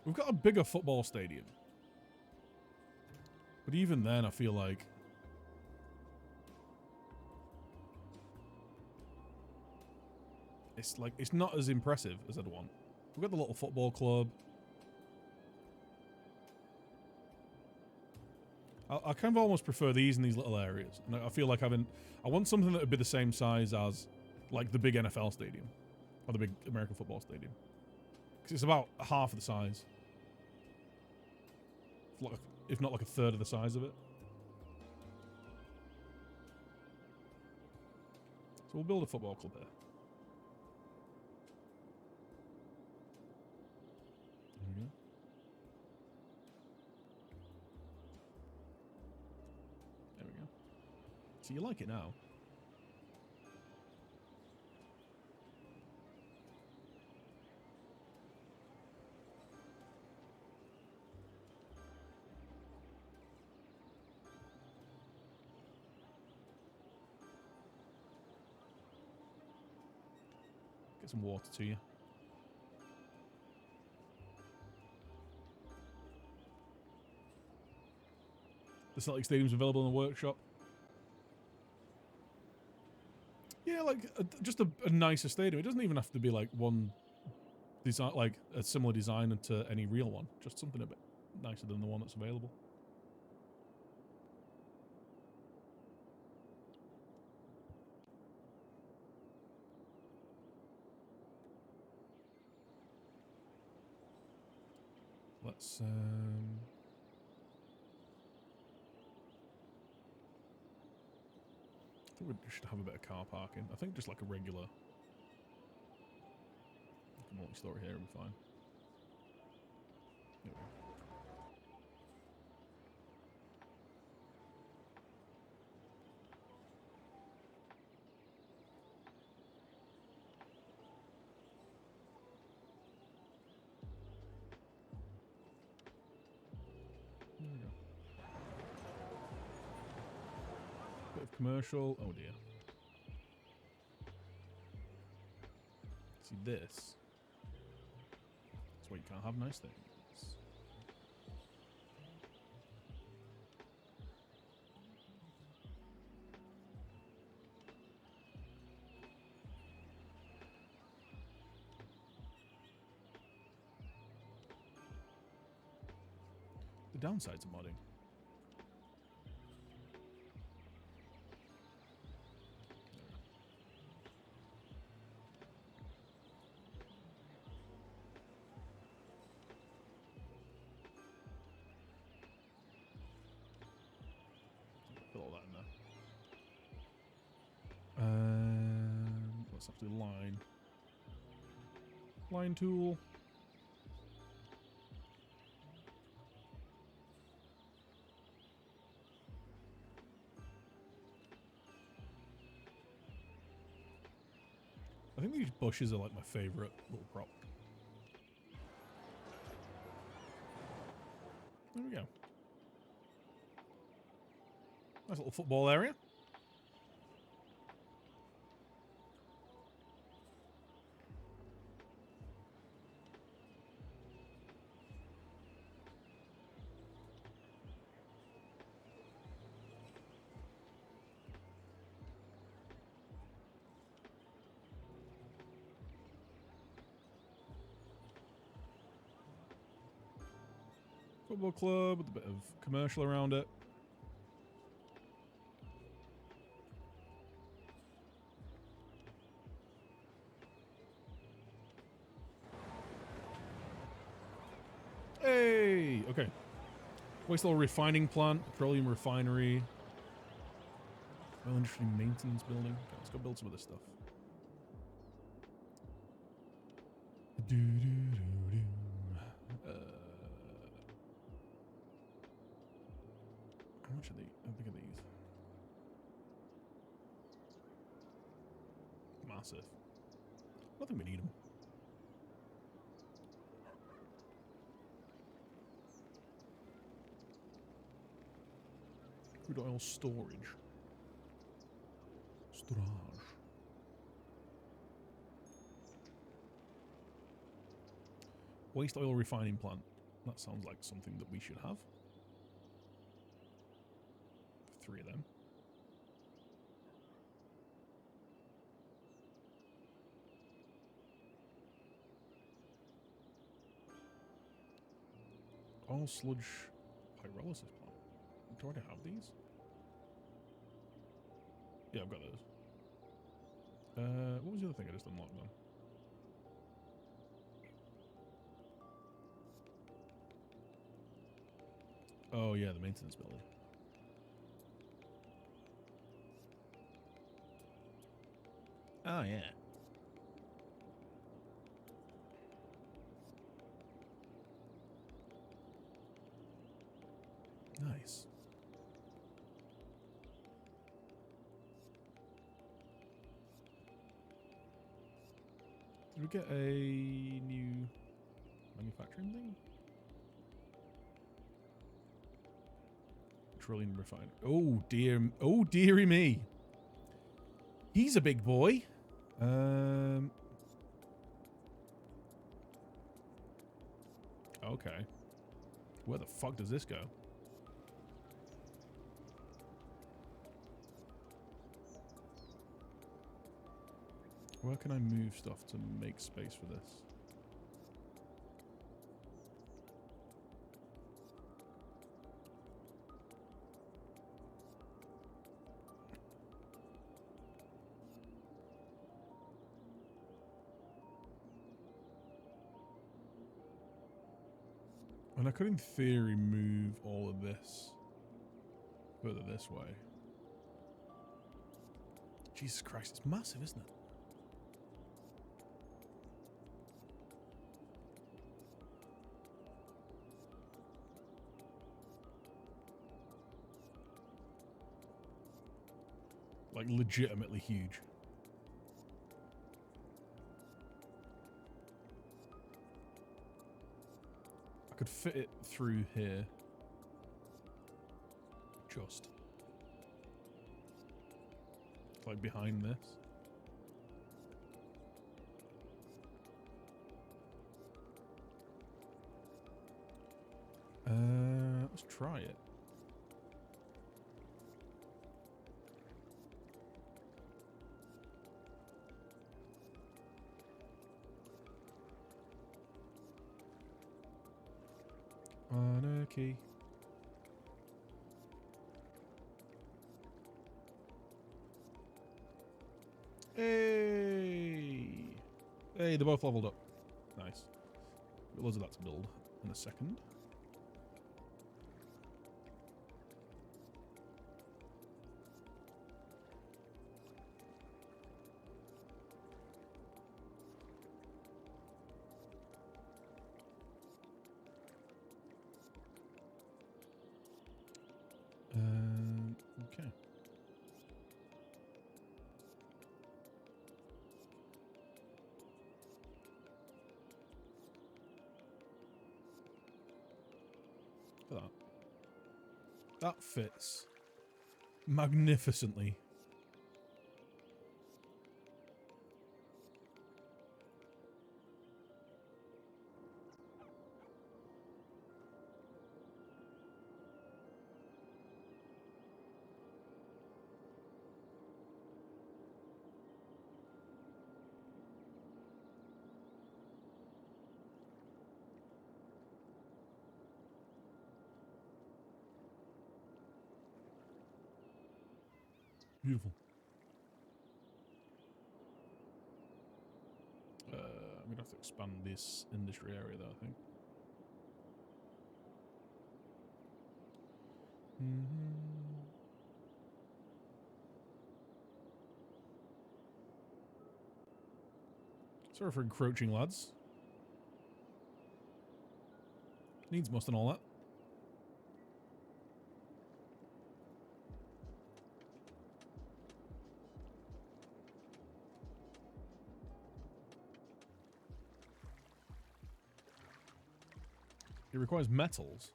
Speaker 1: We've got a bigger football stadium, but even then, I feel like it's not as impressive as I'd want. We've got the little football club. I kind of almost prefer these in these little areas, and I feel like I want something that would be the same size as like the big NFL stadium or the big American football stadium, because it's about half of the size, if not like a third of the size of it. So we'll build a football club here. There we go. There we go. So you like it now? Get some water to you. The Celtic Stadium's available in the workshop. Yeah, like just a nicer stadium. It doesn't even have to be like one design, like a similar design to any real one. Just something a bit nicer than the one that's available. Let's I think we should have a bit of car parking. I think just like a regular multi-story here will be fine. There we go. There we go. Bit of commercial. Oh dear. See this? That's why you can't have nice things. The downsides of modding. Put all that in there. Let's actually line tool. I think these bushes are like my favorite little prop. There we go. Nice little football area. Football club with a bit of commercial around it. Hey! Okay. Waste oil refining plant, petroleum refinery. Oil industry maintenance building. Okay, let's go build some of this stuff. much are these? How big are these? Massive. I don't think we need them. Crude oil storage. Storage. Waste oil refining plant. That sounds like something that we should have. 3 of them. Oil sludge pyrolysis plant. Do I already have these? Yeah, I've got those. What was the other thing I just unlocked then? Oh yeah, the maintenance building. Oh yeah. Nice. Did we get a new manufacturing thing? Petroleum refinery. Oh dear. Oh dearie me. He's a big boy. Okay. Where the fuck does this go? Where can I move stuff to make space for this? And I could, in theory, move all of this further this way. Jesus Christ, it's massive, isn't it? Like, legitimately huge. I could fit it through here. Just. Like, behind this. Let's try it. Anarchy. Hey! Hey, they're both leveled up. Nice. Got loads of that to build in a second. Okay. Look at that. That fits magnificently. Beautiful. I'm gonna have to expand this industry area though, I think. Sorry for encroaching, lads. Needs must and all that. It requires metals.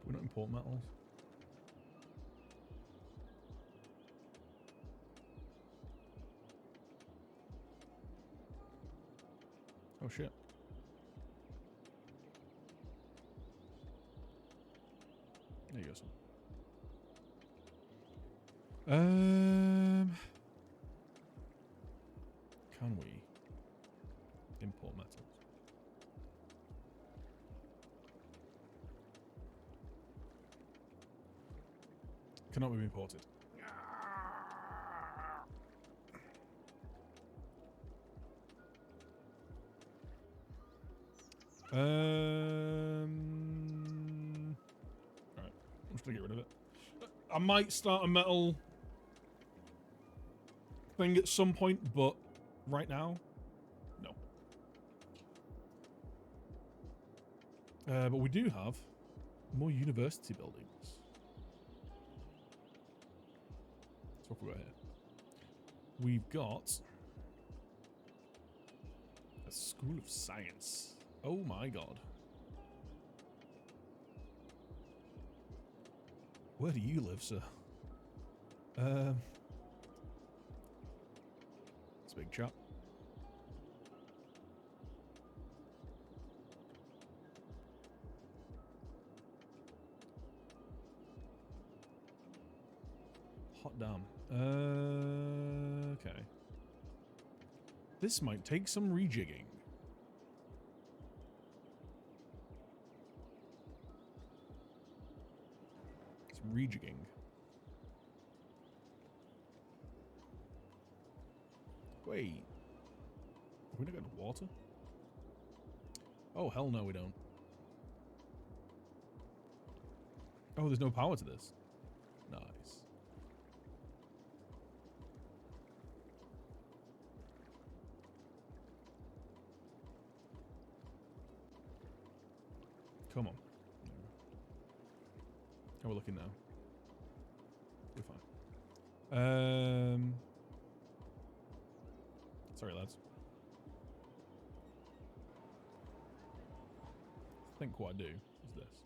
Speaker 1: Can we not import metals? Oh shit. There you go, son. Can we import metals? Cannot be imported. Right, I'm just gonna get rid of it. I might start a metal thing at some point, but right now, no. But we do have more university buildings. So what have we got here? We've got a School of Science. Oh my god. Where do you live, sir? It's a big chap. Hot damn. Okay. This might take some rejigging. Some rejigging. Wait. Are we not going to water? Oh, hell no, we don't. Oh, there's no power to this. Nice. Come on. How are we looking now? We're fine. Sorry, lads. I think what I do is this.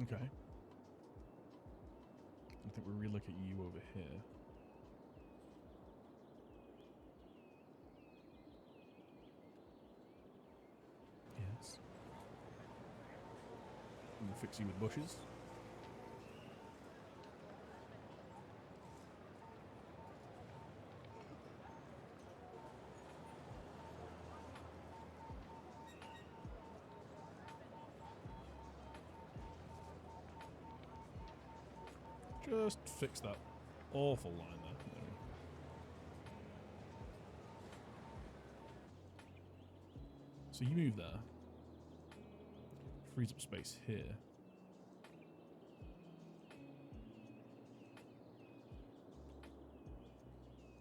Speaker 1: Okay. I think we relook at you over here. Yes. And we'll fix you with bushes. Just fix that awful line there. So you move there. Frees up space here.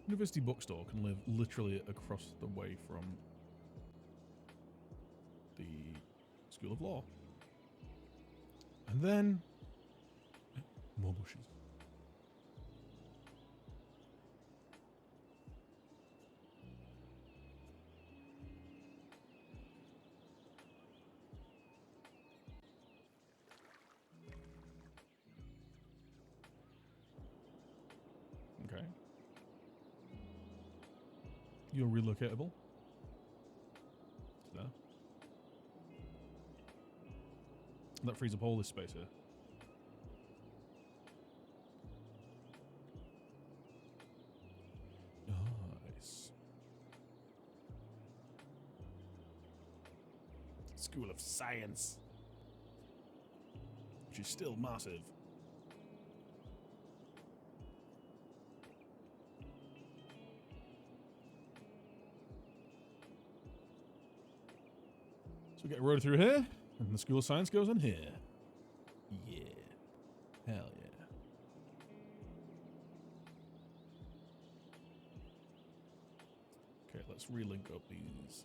Speaker 1: University Bookstore can live literally across the way from the School of Law. And then more bushes. Okay. You're relocatable. There. And that frees up all this space here. Nice. School of Science. Which is still massive. we get a road through here, and the School of Science goes on here. Yeah. Hell yeah. Okay, let's relink up these.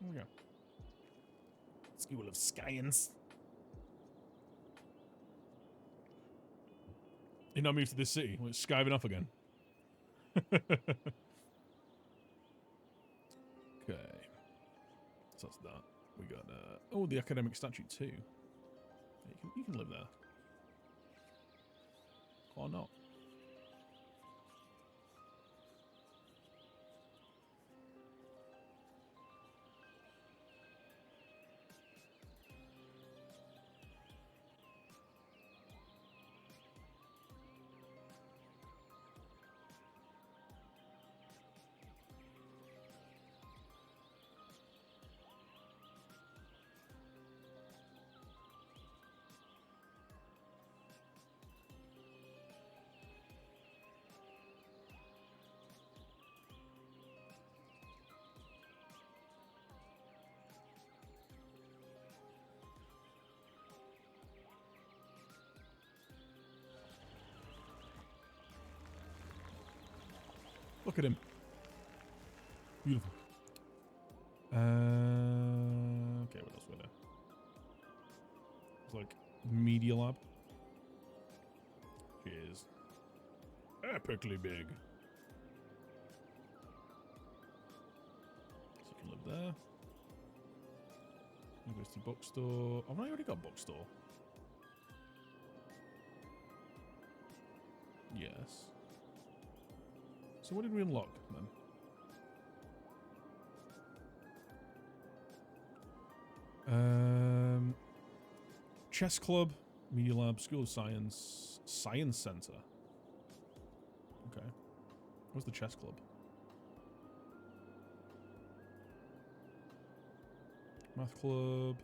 Speaker 1: There we go. School of Science. You now moved to this city. Well, it's skiving off again. Okay. So that's that. We got, oh, the academic statue too. You can live there. Or not. Look at him. Beautiful. Okay, what else were there? It's like Media Lab. She is epically big. So you can live there. University bookstore. Oh, I already got bookstore. Yes. So what did we unlock then? Chess Club, Media Lab, School of Science, Science Center. Okay. Where's the Chess Club? Math Club.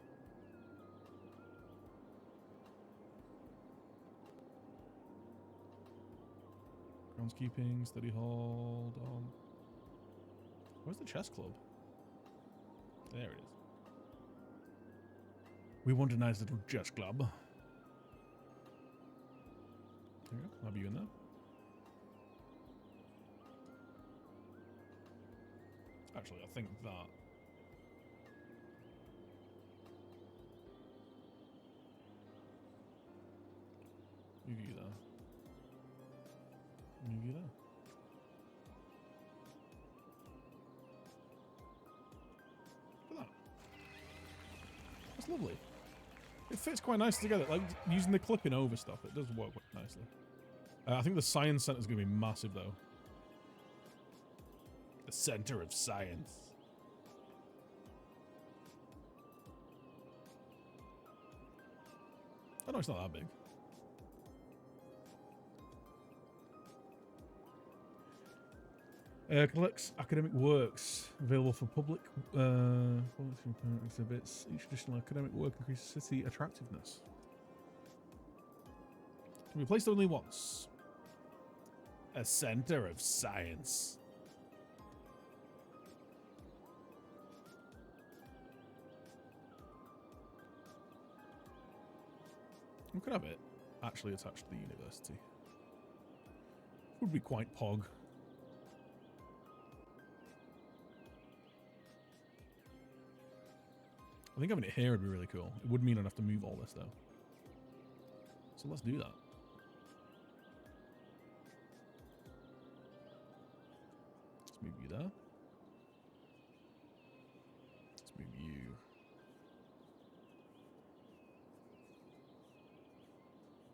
Speaker 1: Groundskeeping, study hall, where's the chess club? There it is. We want a nice little chess club. There you go. I'll have you in there. Actually, I think that. Move you there. Move you there. Look at that. That's lovely. It fits quite nicely together. Like, using the clipping over stuff, it does work quite nicely. I think the Science Center is going to be massive, though. The Center of Science. Oh, no, it's not that big. Collects academic works available for public exhibits. Each additional academic work increases city attractiveness. Can be placed only once. A center of science. We could have it actually attached to the university. Would be quite pog. I think having it here would be really cool. It would mean I'd have to move all this though. So let's do that. Let's move you there. Let's move you.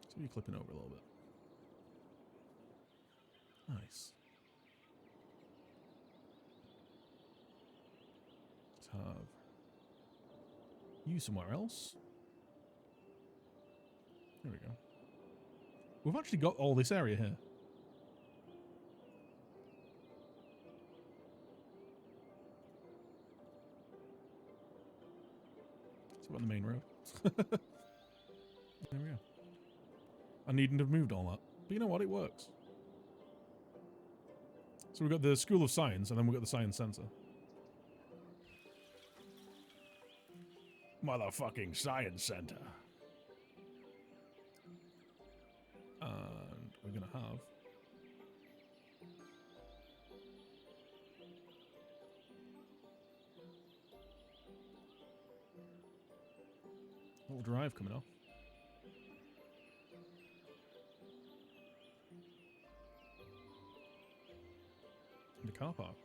Speaker 1: So you're clipping over a little bit. Nice. Let's have you somewhere else. There we go. We've actually got all this area here. on the main road. There we go. I needn't have moved all that. But you know what? It works. So we've got the School of Science, and then we've got the Science Center. Motherfucking Science Center. And we're going to have... little drive coming off. And a car park.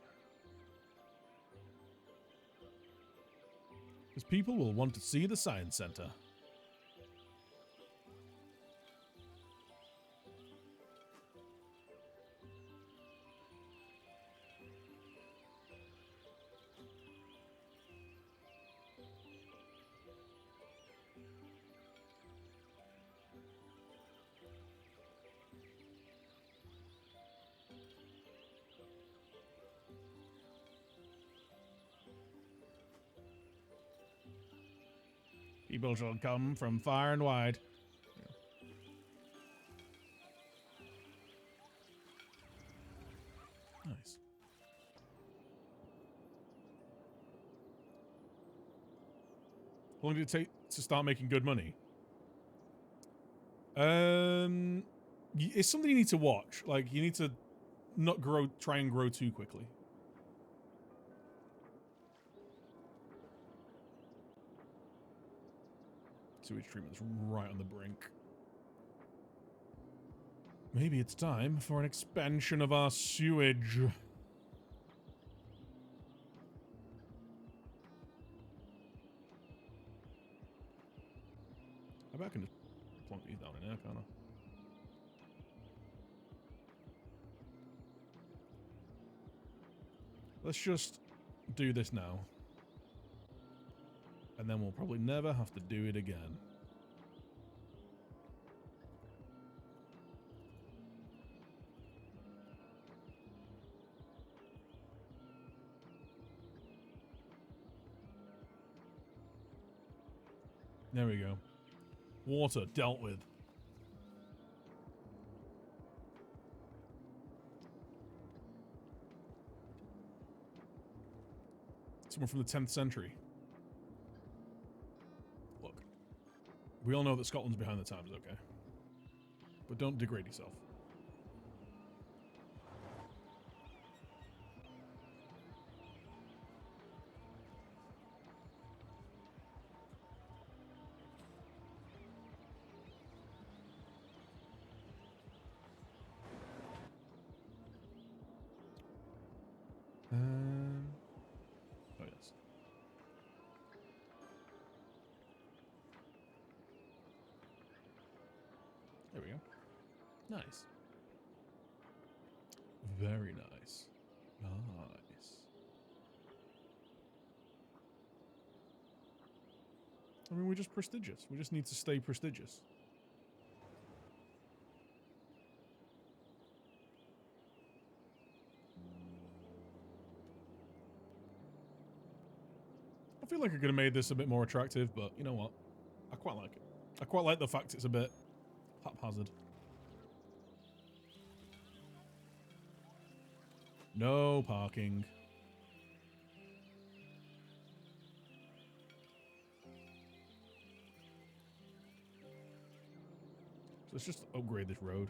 Speaker 1: Because people will want to see the Science Center. People shall come from far and wide. Yeah. Nice. How long did it take to start making good money? It's something you need to watch. Like, you need to not try and grow too quickly. Sewage treatment's right on the brink. Maybe it's time for an expansion of our sewage. I bet I can just plonk these down in there, can't I? Let's just do this now. And then we'll probably never have to do it again. There we go. Water dealt with. Someone from the 10th century. Look, we all know that Scotland's behind the times, okay? But don't degrade yourself. Oh yes. There we go. Nice. Very nice. Nice. I mean, we're just prestigious. We just need to stay prestigious. I feel like I could have made this a bit more attractive, but you know what? I quite like it. I quite like the fact it's a bit haphazard. No parking. So let's just upgrade this road.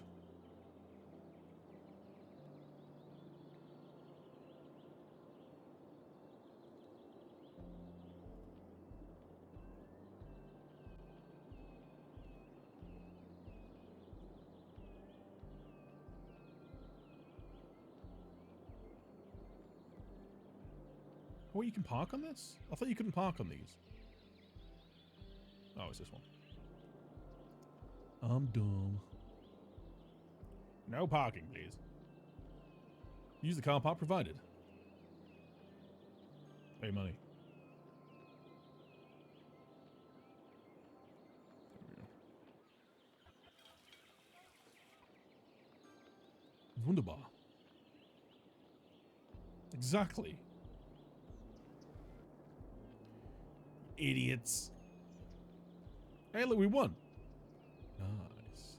Speaker 1: Oh, you can park on this? I thought you couldn't park on these. Oh, it's this one. I'm dumb. No parking, please. Use the car park provided. Pay money. Wunderbar. Exactly. Idiots. Hey, look, we won. Nice.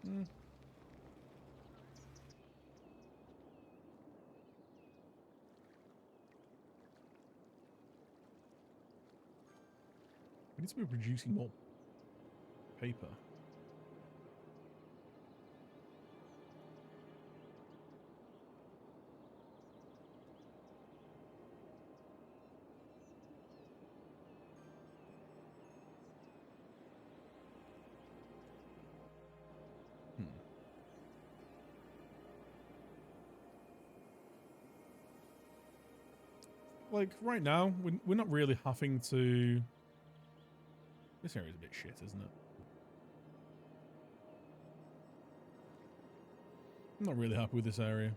Speaker 1: Hmm. We need to be producing more paper. Hmm. Like, right now, we're not really having to... This area's a bit shit, isn't it? I'm not really happy with this area.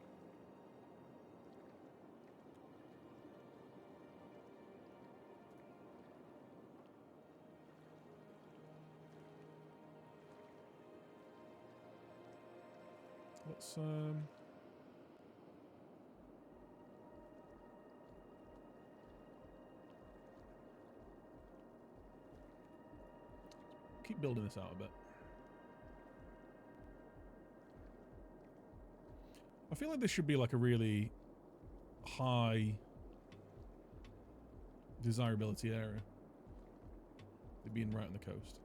Speaker 1: Let's, keep building this out a bit. I feel like this should be like a really high desirability area. It being right on the coast.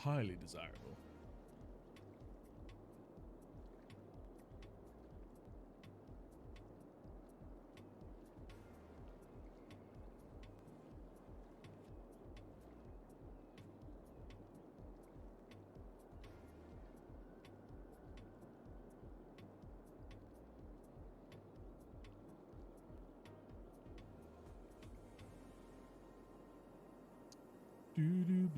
Speaker 1: Highly desirable. Doo-doo-doo.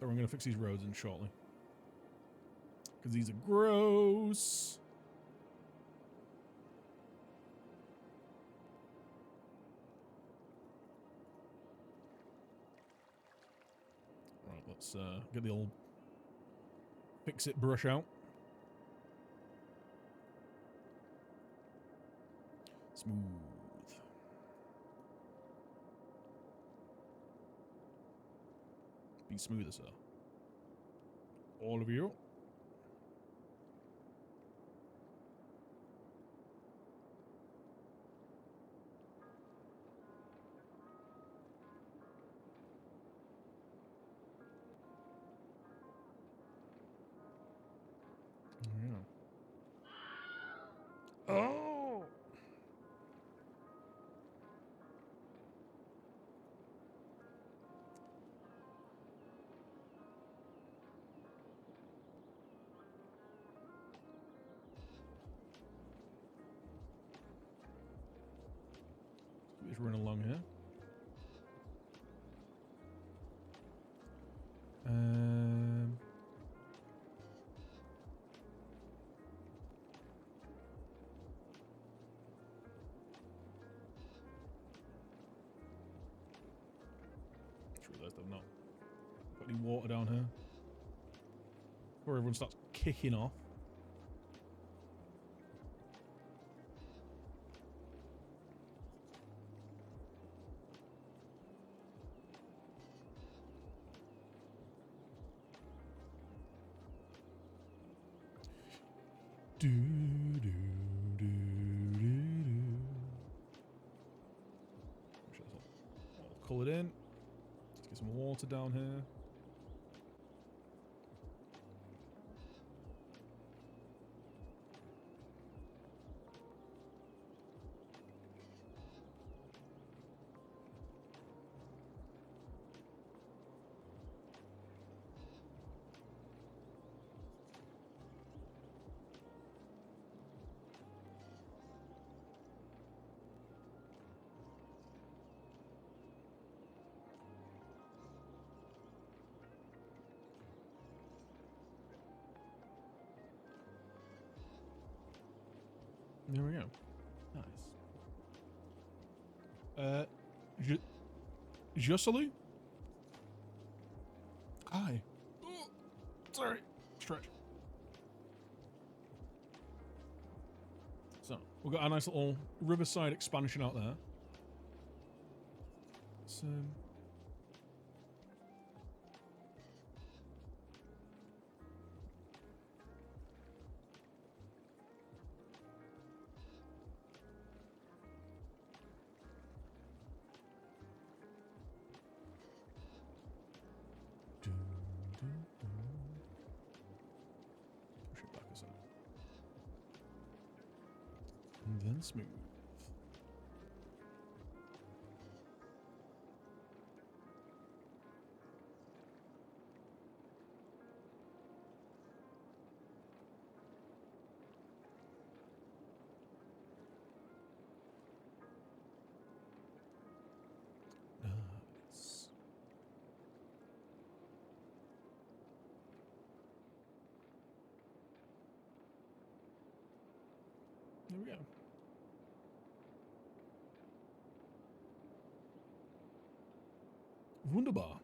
Speaker 1: So I'm going to fix these roads in shortly. Because these are gross. Right, let's get the old fix-it brush out. Smooth. Be smoother, sir. All of you. Yeah. Oh! Just run along here. Just realised I've not got any water down here. Before everyone starts kicking off. Do, do, do, do, do. Make sure that's all coloured in. Let's get some water down here. There we go. Nice. Joselu? Hi. Oh, sorry. Stretch. So, we've got a nice little riverside expansion out there. So... Push it back a sec. And then smooth. Nice. There we go. Wunderbar.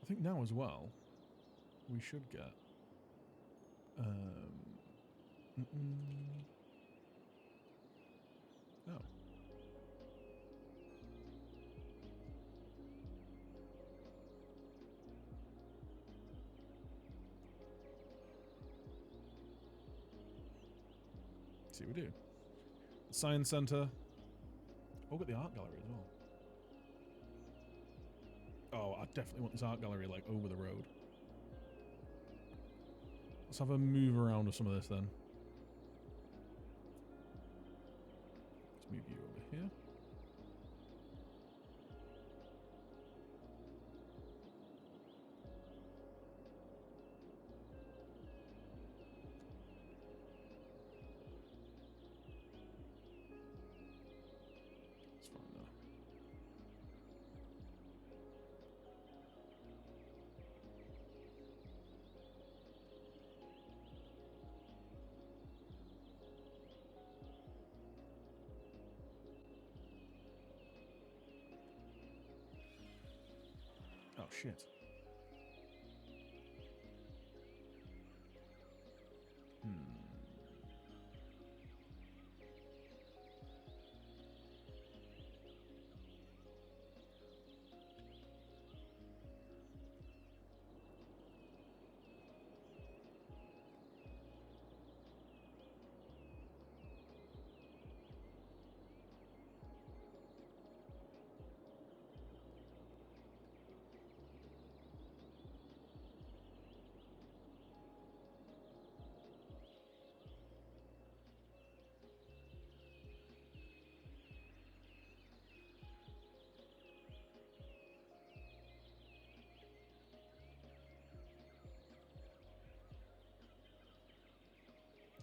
Speaker 1: I think now as well, we should get... Oh. See what we do. Science Centre. Oh, got the art gallery as well. Oh, I definitely want this art gallery, like, over the road. Let's have a move around of some of this, then. Let's move you over here. It's fine now. Oh, shit.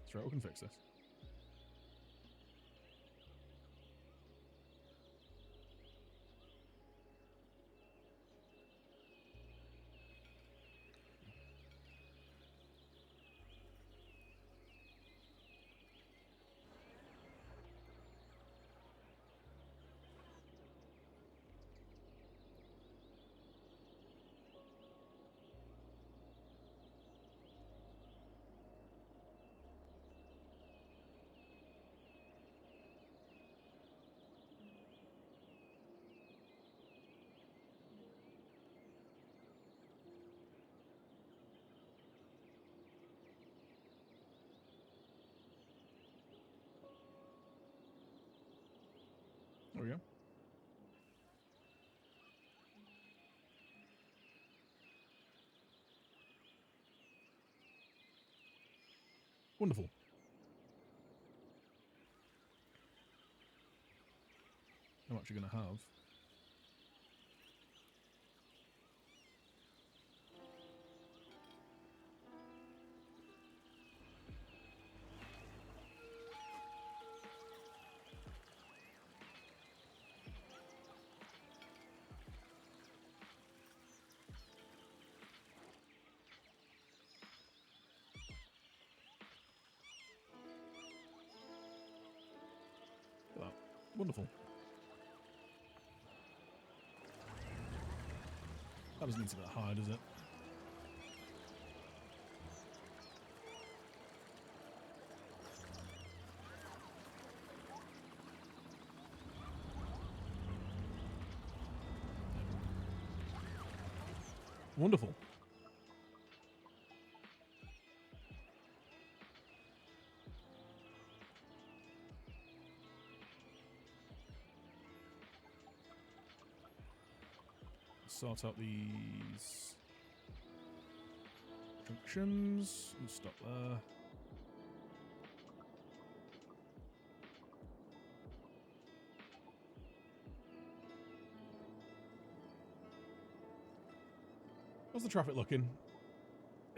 Speaker 1: That's right, we can fix this. There we go. Wonderful. I'm actually going to have... Wonderful. That doesn't need to be that high, does it? Wonderful. Sort out these junctions. We'll stop there. How's the traffic looking?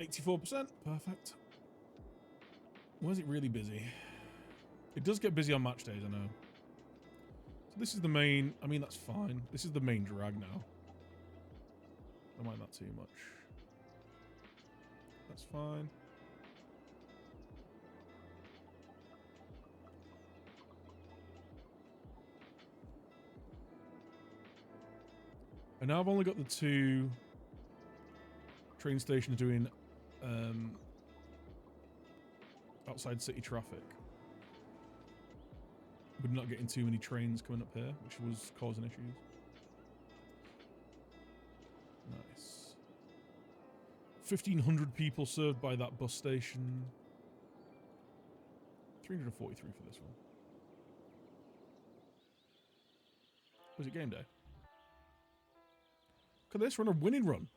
Speaker 1: 84%. Perfect. Was it really busy? It does get busy on match days, I know. So this is the main... I mean, that's fine. This is the main drag now. I don't mind that too much. That's fine. And now I've only got the 2 train stations doing outside city traffic. We're not getting too many trains coming up here, which was causing issues. Nice. 1,500 people served by that bus station. 343 for this one. Was it game day? Look at this, we're on a winning run.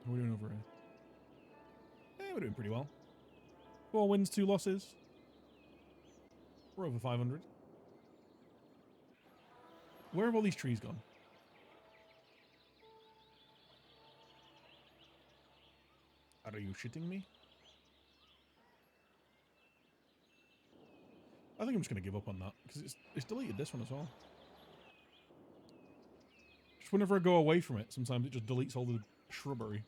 Speaker 1: What are we doing over here? Yeah, we're doing pretty well. 4 wins, 2 losses. We're over 500. Where have all these trees gone? Are you shitting me? I think I'm just going to give up on that, because it's deleted this one as well. Just whenever I go away from it, sometimes it just deletes all the shrubbery.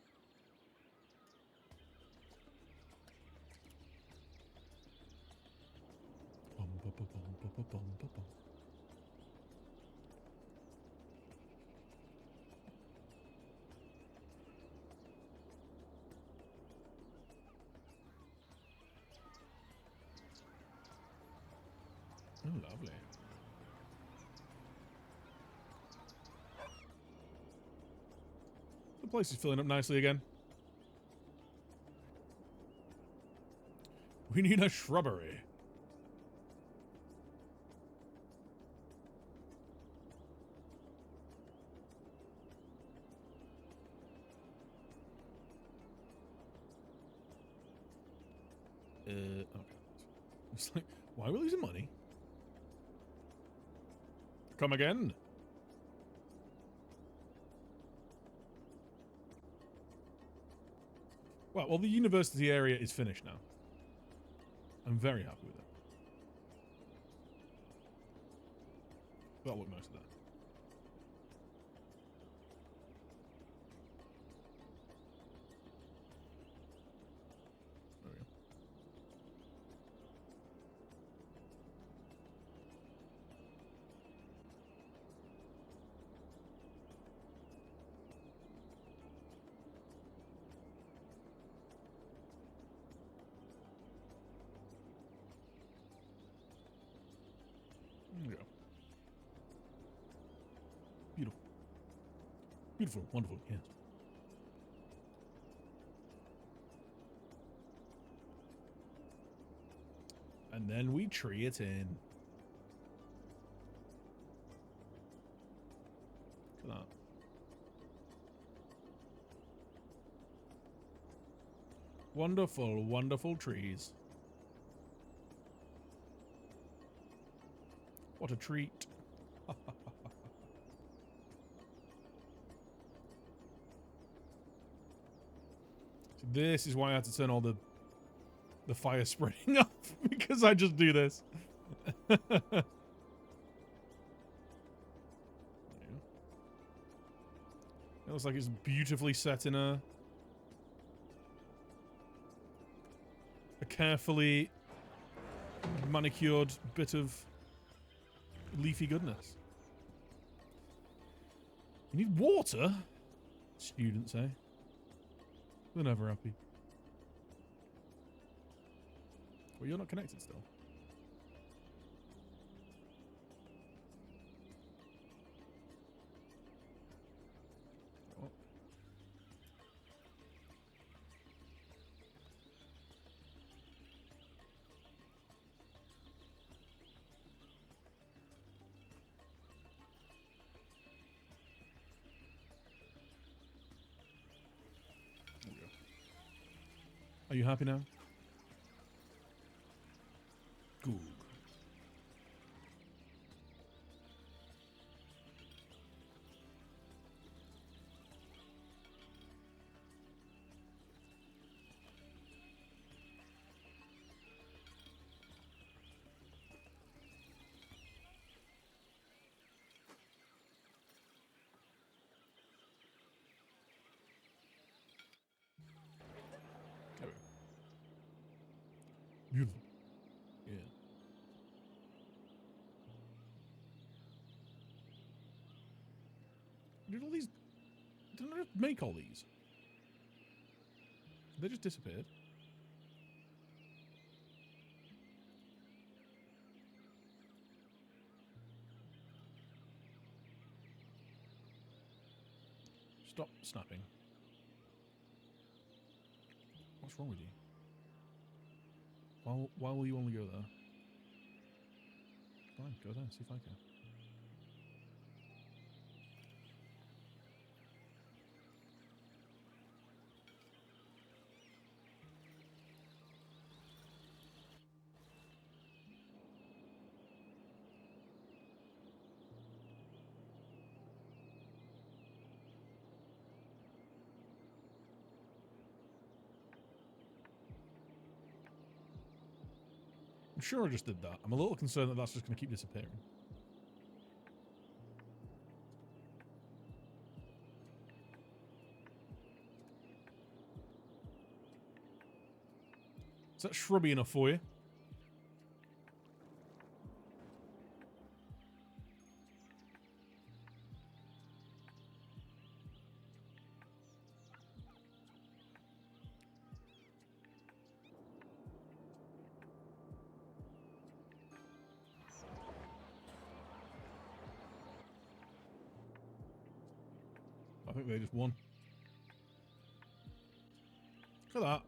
Speaker 1: Oh, lovely. The place is filling up nicely again. We need a shrubbery. Okay. It's like, why are we losing money? Come again? Well, the university area is finished now. I'm very happy with it. That'll look nice there. There we go. There we go. Beautiful. Beautiful. Wonderful. Yes. And then we tree it in. Look at that. Wonderful, wonderful trees. What a treat. So this is why I had to turn all the fire spreading off, because I just do this. It looks like it's beautifully set in a a carefully manicured bit of leafy goodness. You need water? Students say. They're never happy. Well, you're not connected still. Oh. There we go. Are you happy now? Good. There we go. Beautiful. Yeah. Did all these... Didn't I make all these? They just disappeared. Stop snapping. What's wrong with you? Why will you only go there? Fine, go there, see if I can. I'm sure I just did that. I'm a little concerned that that's just going to keep disappearing. Is that shrubby enough for you? I think they just won. Look at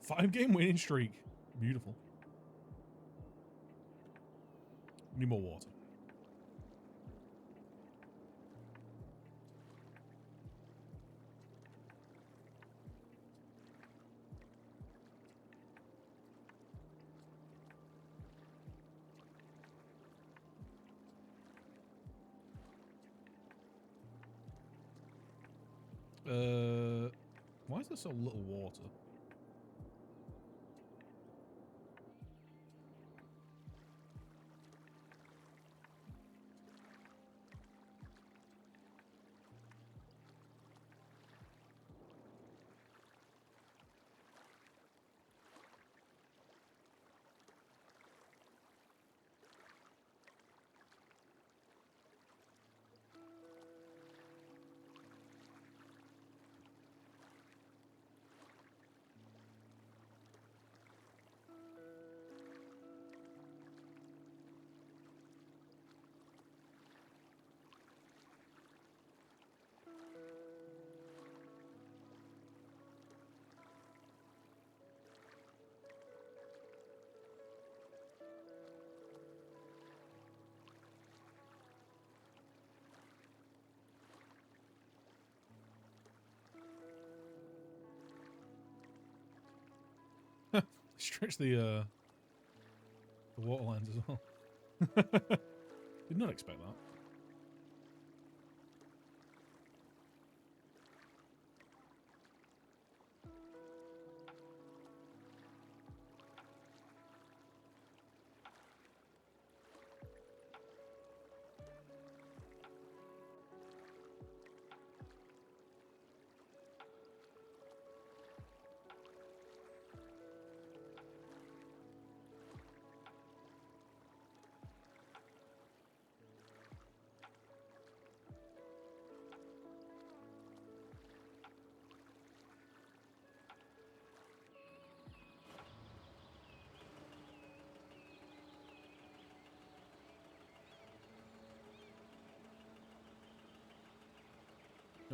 Speaker 1: that. 5-game winning streak. Beautiful. Need more water. Why is there so little water? Stretch the water lines as well. Did not expect that.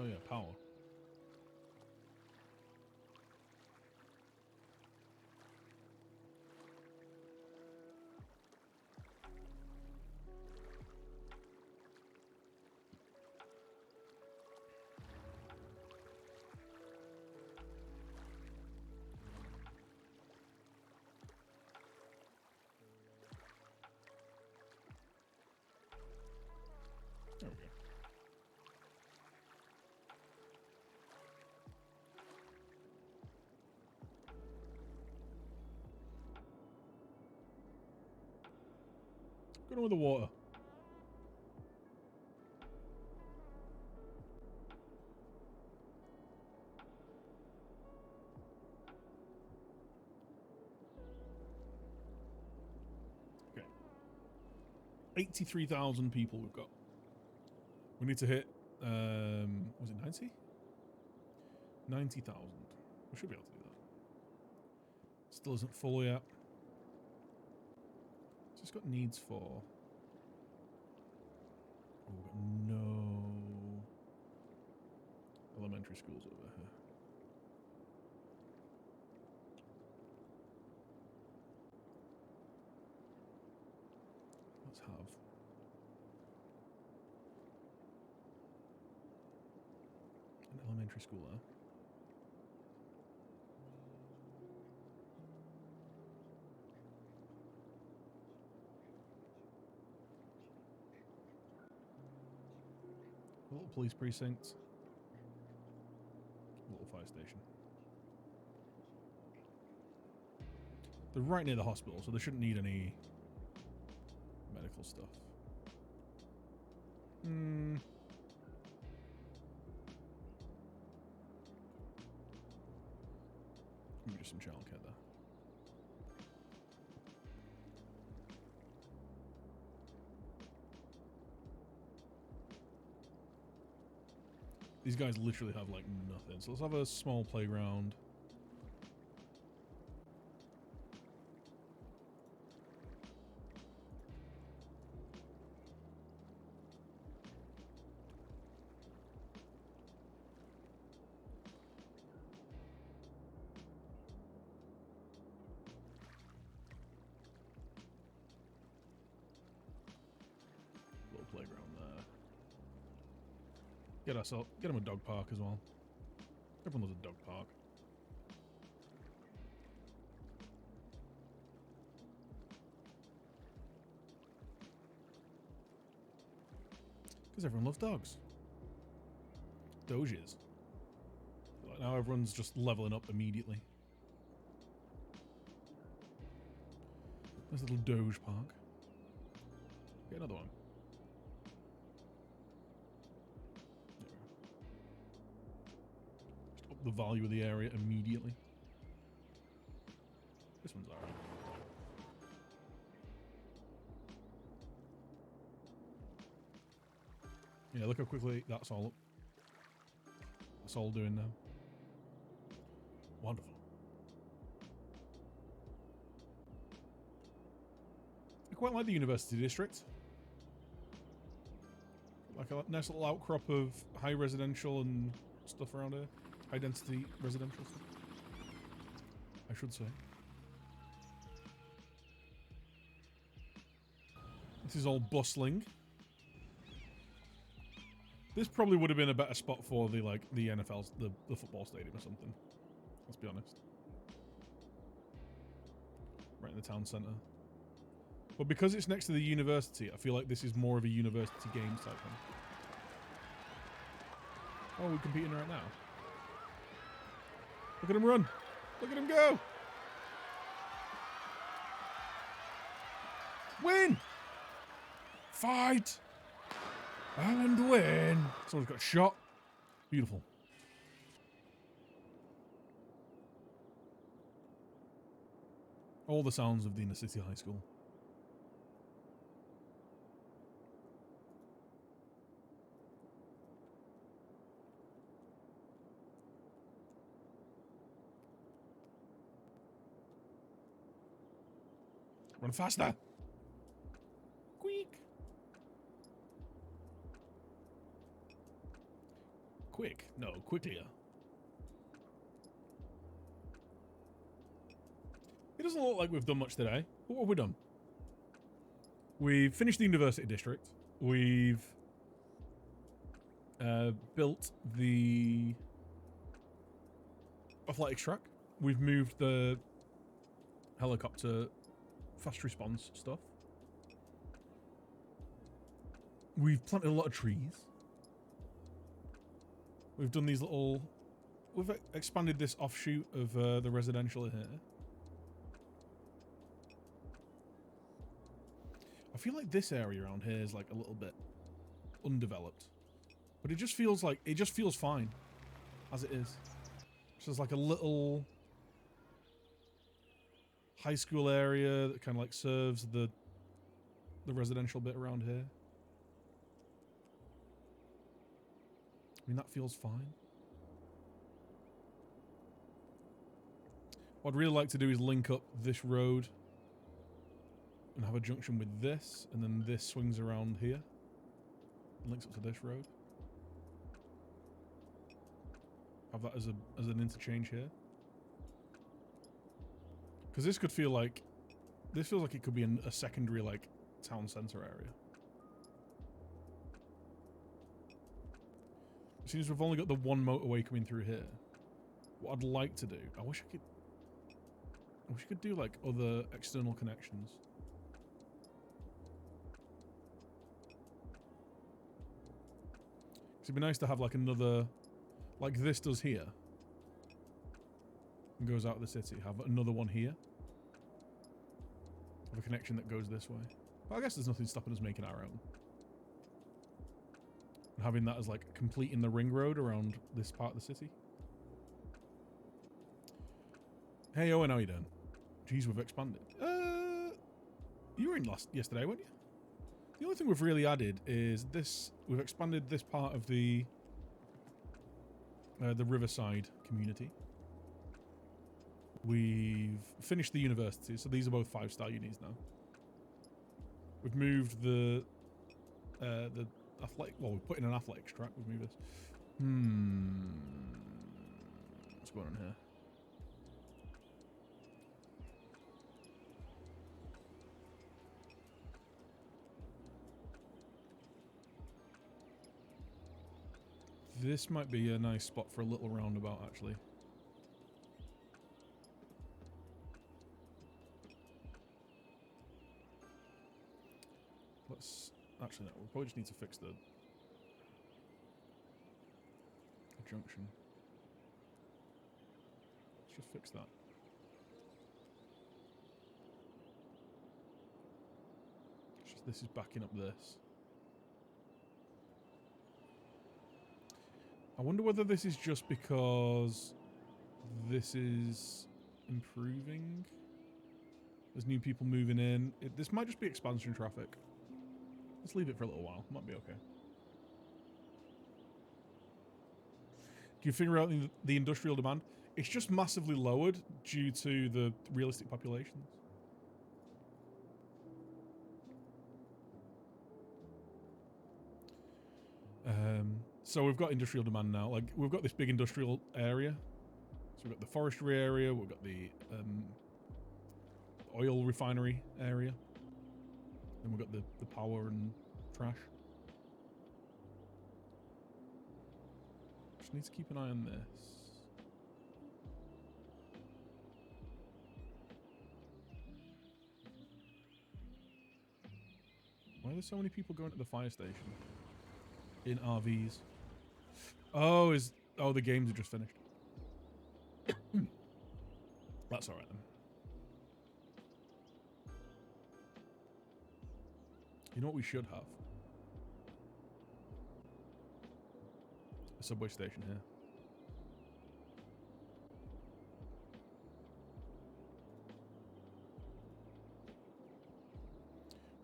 Speaker 1: Oh yeah, power. There we go. Going on with the water. Okay. 83,000 people we've got. We need to hit, was it 90? 90,000. We should be able to do that. Still isn't full yet. It's just got needs for... Oh, we've got no elementary schools over here. Let's have... an elementary school there. A little police precinct. A little fire station. They're right near the hospital, so they shouldn't need any medical stuff. Maybe just some childcare there. These guys literally have like nothing. So let's have a small playground. Little playground there. Get them a dog park as well. Everyone loves a dog park. Because everyone loves dogs. Doges. Like now everyone's just leveling up immediately. There's a little Doge park. Get another one. Just up the value of the area immediately. This one's alright. Yeah, look how quickly that's all up. That's all doing now. Wonderful. I quite like the university district. Like a nice little outcrop of high residential and stuff around here. High density residential stuff, I should say. This is all bustling. This probably would have been a better spot for the NFL, the football stadium or something. Let's be honest. Right in the town centre. But because it's next to the university, I feel like this is more of a university games type thing. Oh, we're competing right now. Look at him run. Look at him go. Win. Fight. And win. Someone's got shot. Beautiful. All the sounds of the inner city high school. Run faster. Quick. quick. No, quicklier. It doesn't look like we've done much today. What have we done? We've finished the University District. We've built the athletics track. We've moved the helicopter fast response stuff. We've planted a lot of trees. We've done these little... We've expanded this offshoot of the residential here. I feel like this area around here is like a little bit undeveloped. But it just feels like... It just feels fine. As it is. So there's like a little... high school area that kind of like serves the residential bit around here. I mean, that feels fine. What I'd really like to do is link up this road and have a junction with this, and then this swings around here. Links up to this road. Have that as an interchange here. Because this could feel like... This feels like it could be a secondary, like, town centre area. As soon as we've only got the one motorway coming through here, what I'd like to do... I wish I could do, like, other external connections. Because it'd be nice to have, like, another... Like this does here. And goes out of the city. Have another one here. Have a connection that goes this way. But I guess there's nothing stopping us making our own. And having that as like completing the ring road around this part of the city. Hey Owen, how you doing? Jeez, we've expanded. You were in yesterday, weren't you? The only thing we've really added is this. We've expanded this part of the Riverside community. We've finished the university, so these are both 5-star unis now. We've moved the athletic. Well, we've put in an athletics track. We've moved this. What's going on here? This might be a nice spot for a little roundabout, actually. Let's... Actually, no. We'll probably just need to fix the junction. Let's just fix that. It's just, this is backing up this. I wonder whether this is just because this is improving. There's new people moving in. This might just be expansion traffic. Let's leave it for a little while. Might be okay. Do you figure out the industrial demand? It's just massively lowered due to the realistic populations. So we've got industrial demand now. Like, we've got this big industrial area. So we've got the forestry area. We've got the oil refinery area. Then we've got the power and trash. Just need to keep an eye on this. Why are there so many people going to the fire station? In RVs. Oh, the games are just finished. That's alright then. You know what we should have? A subway station here.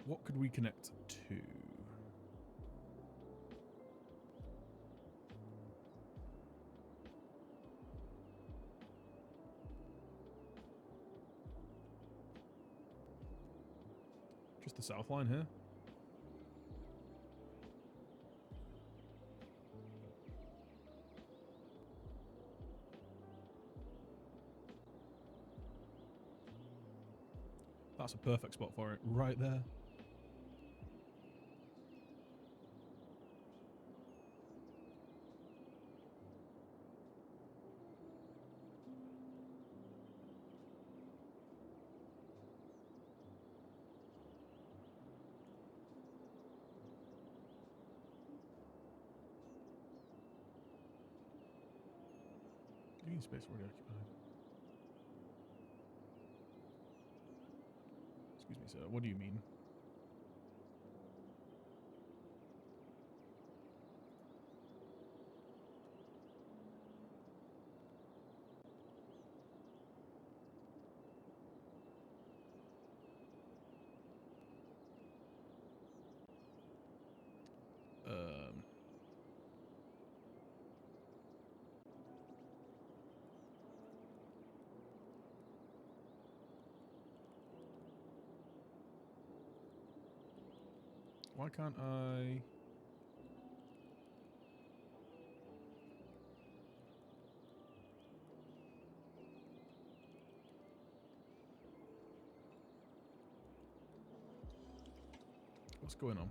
Speaker 1: What could we connect to? Just the south line here. That's a perfect spot for it, right there. Green space already occupied. Excuse me, sir. What do you mean? Why can't I? What's going on?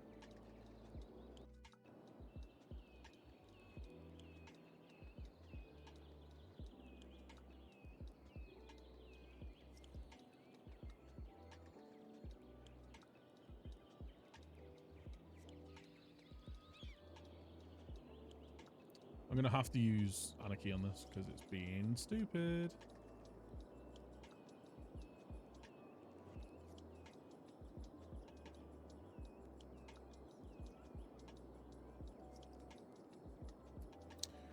Speaker 1: I'm going to have to use Anarchy on this because it's being stupid.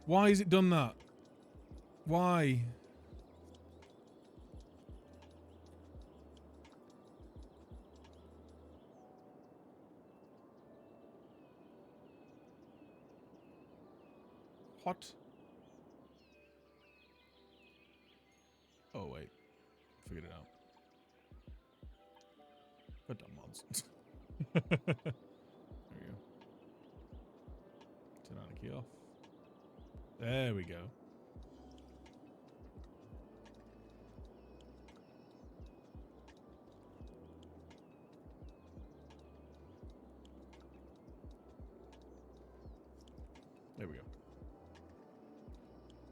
Speaker 1: Why has it done that? Why? What? Oh, wait. Figured it out. Good dumb mods. There we go. Turn Anarchy off. There we go. There we go.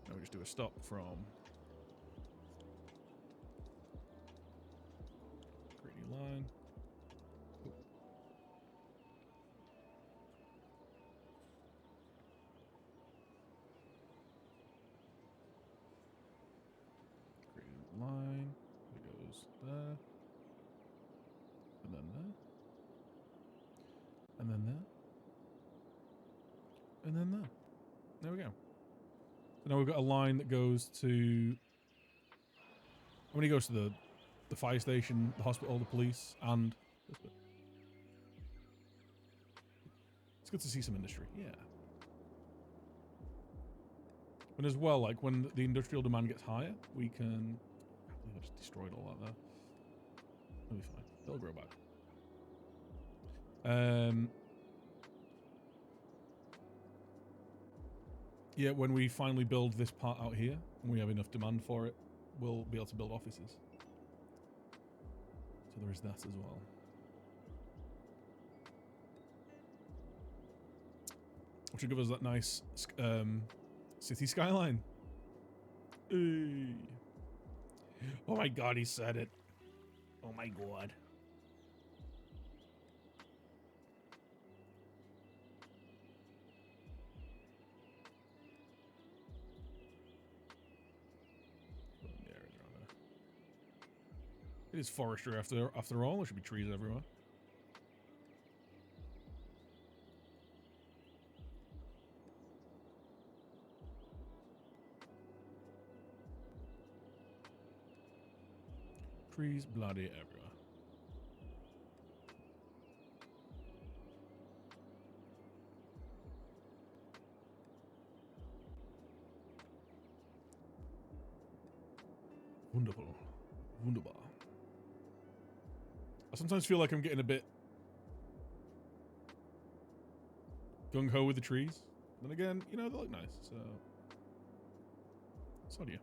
Speaker 1: Now we just do a stop from create new line. Oh. Create a new line. It goes there. And then there. And then there. And then there. There we go. So now we've got a line that goes to... When he goes to the fire station, the hospital, the police, and this bit. It's good to see some industry, yeah. And as well, like when the industrial demand gets higher, we can... I believe I just destroyed all that there. It'll be fine. It'll grow back. Yeah, when we finally build this part out here, and we have enough demand for it, we'll be able to build offices. So there is that as well. Which will give us that nice city skyline. Hey. Oh my god, he said it. Oh my god. It is forestry after all. There should be trees everywhere. Trees bloody everywhere. Wonderful. Wunderbar. I sometimes feel like I'm getting a bit gung-ho with the trees. Then again, you know, they look nice, so... So do you.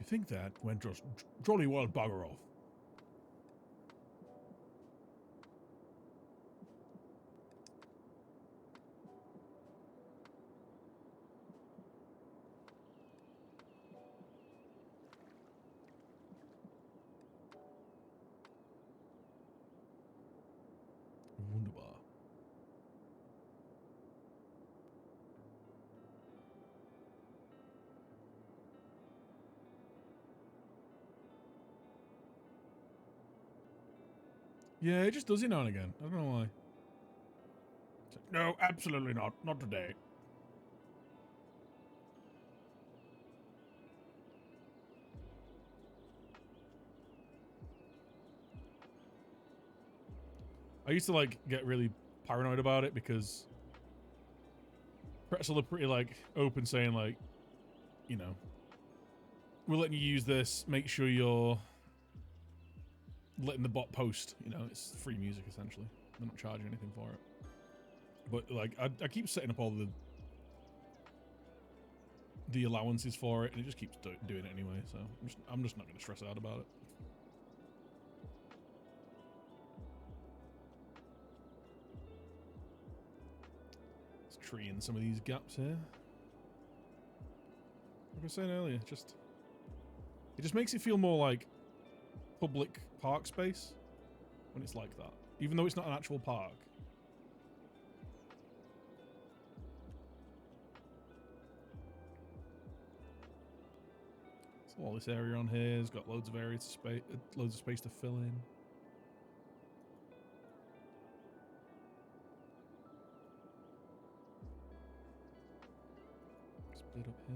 Speaker 1: think that went just jolly well bugger off. Wunderbar. Yeah, it just does it now and again. I don't know why. No, absolutely not. Not today. I used to like get really paranoid about it because Pretzel are pretty like open saying like, you know, we're letting you use this, make sure you're letting the bot post, you know, it's free music essentially. They're not charging anything for it. But like I keep setting up all the allowances for it and it just keeps doing it anyway, so I'm just not going to stress out about it. Tree in some of these gaps here. Like I was saying earlier, it just makes it feel more like public park space when it's like that, even though it's not an actual park. So all this area on here has got loads of areas to space, loads of space to fill in. Split up here.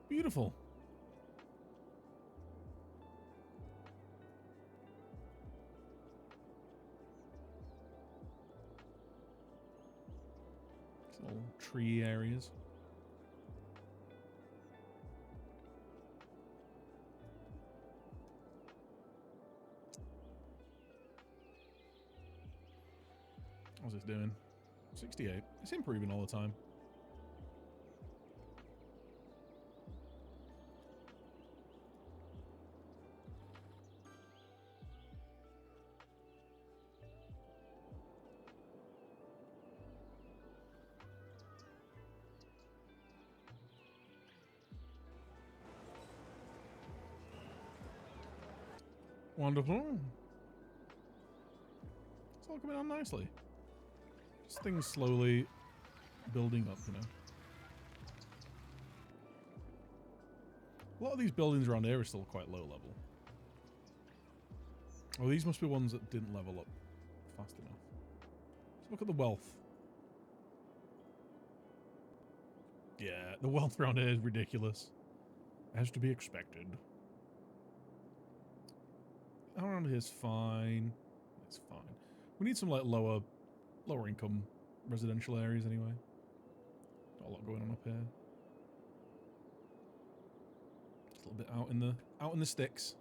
Speaker 1: Beautiful. Little tree areas. How's this doing? 68. It's improving all the time. Wonderful. It's all coming on nicely. Just things slowly building up, you know. A lot of these buildings around here are still quite low level. Oh, these must be ones that didn't level up fast enough. Let's look at the wealth. Yeah, the wealth around here is ridiculous. As to be expected. Around here is fine. It's fine. We need some like lower income residential areas anyway. Got a lot going on up here. Just a little bit out in the sticks.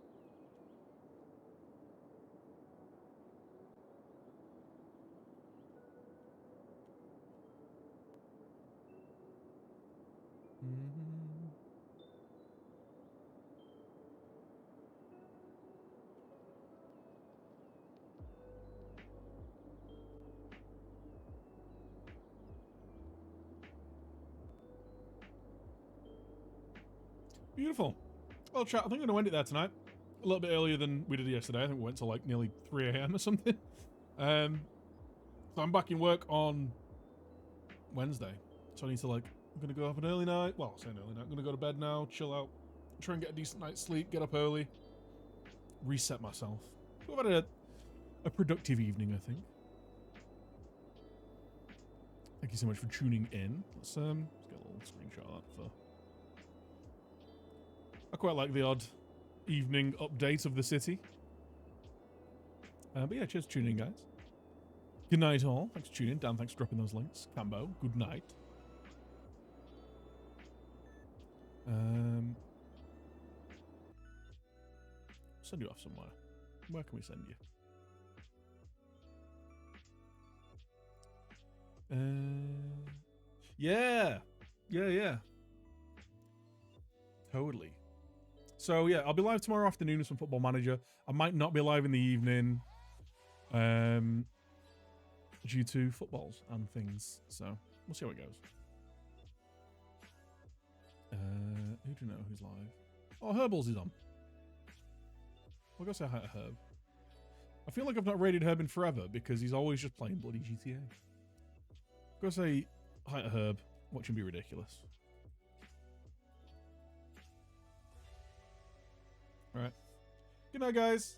Speaker 1: Beautiful. Well, chat, I think I'm going to end it there tonight. A little bit earlier than we did yesterday. I think we went till like nearly 3 a.m. or something. So I'm back in work on Wednesday. So I need to like, I'm going to go have an early night. Well, say an early night. I'm going to go to bed now, chill out, try and get a decent night's sleep, get up early, reset myself. We've had a productive evening, I think. Thank you so much for tuning in. Let's get a little screenshot of that for... I quite like the odd evening update of the city. But yeah, cheers for tuning in, guys. Good night, all. Thanks for tuning in. Dan, thanks for dropping those links. Cambo, good night. send you off somewhere. Where can we send you? Yeah. Yeah. Totally. So yeah, I'll be live tomorrow afternoon with some Football Manager. I might not be live in the evening, due to footballs and things. So we'll see how it goes. Who do you know who's live? Oh, Herballs is on. I'll go say hi to Herb. I feel like I've not raided Herb in forever because he's always just playing bloody GTA. Go say hi to Herb. Watch him be ridiculous. All right. Good night, guys.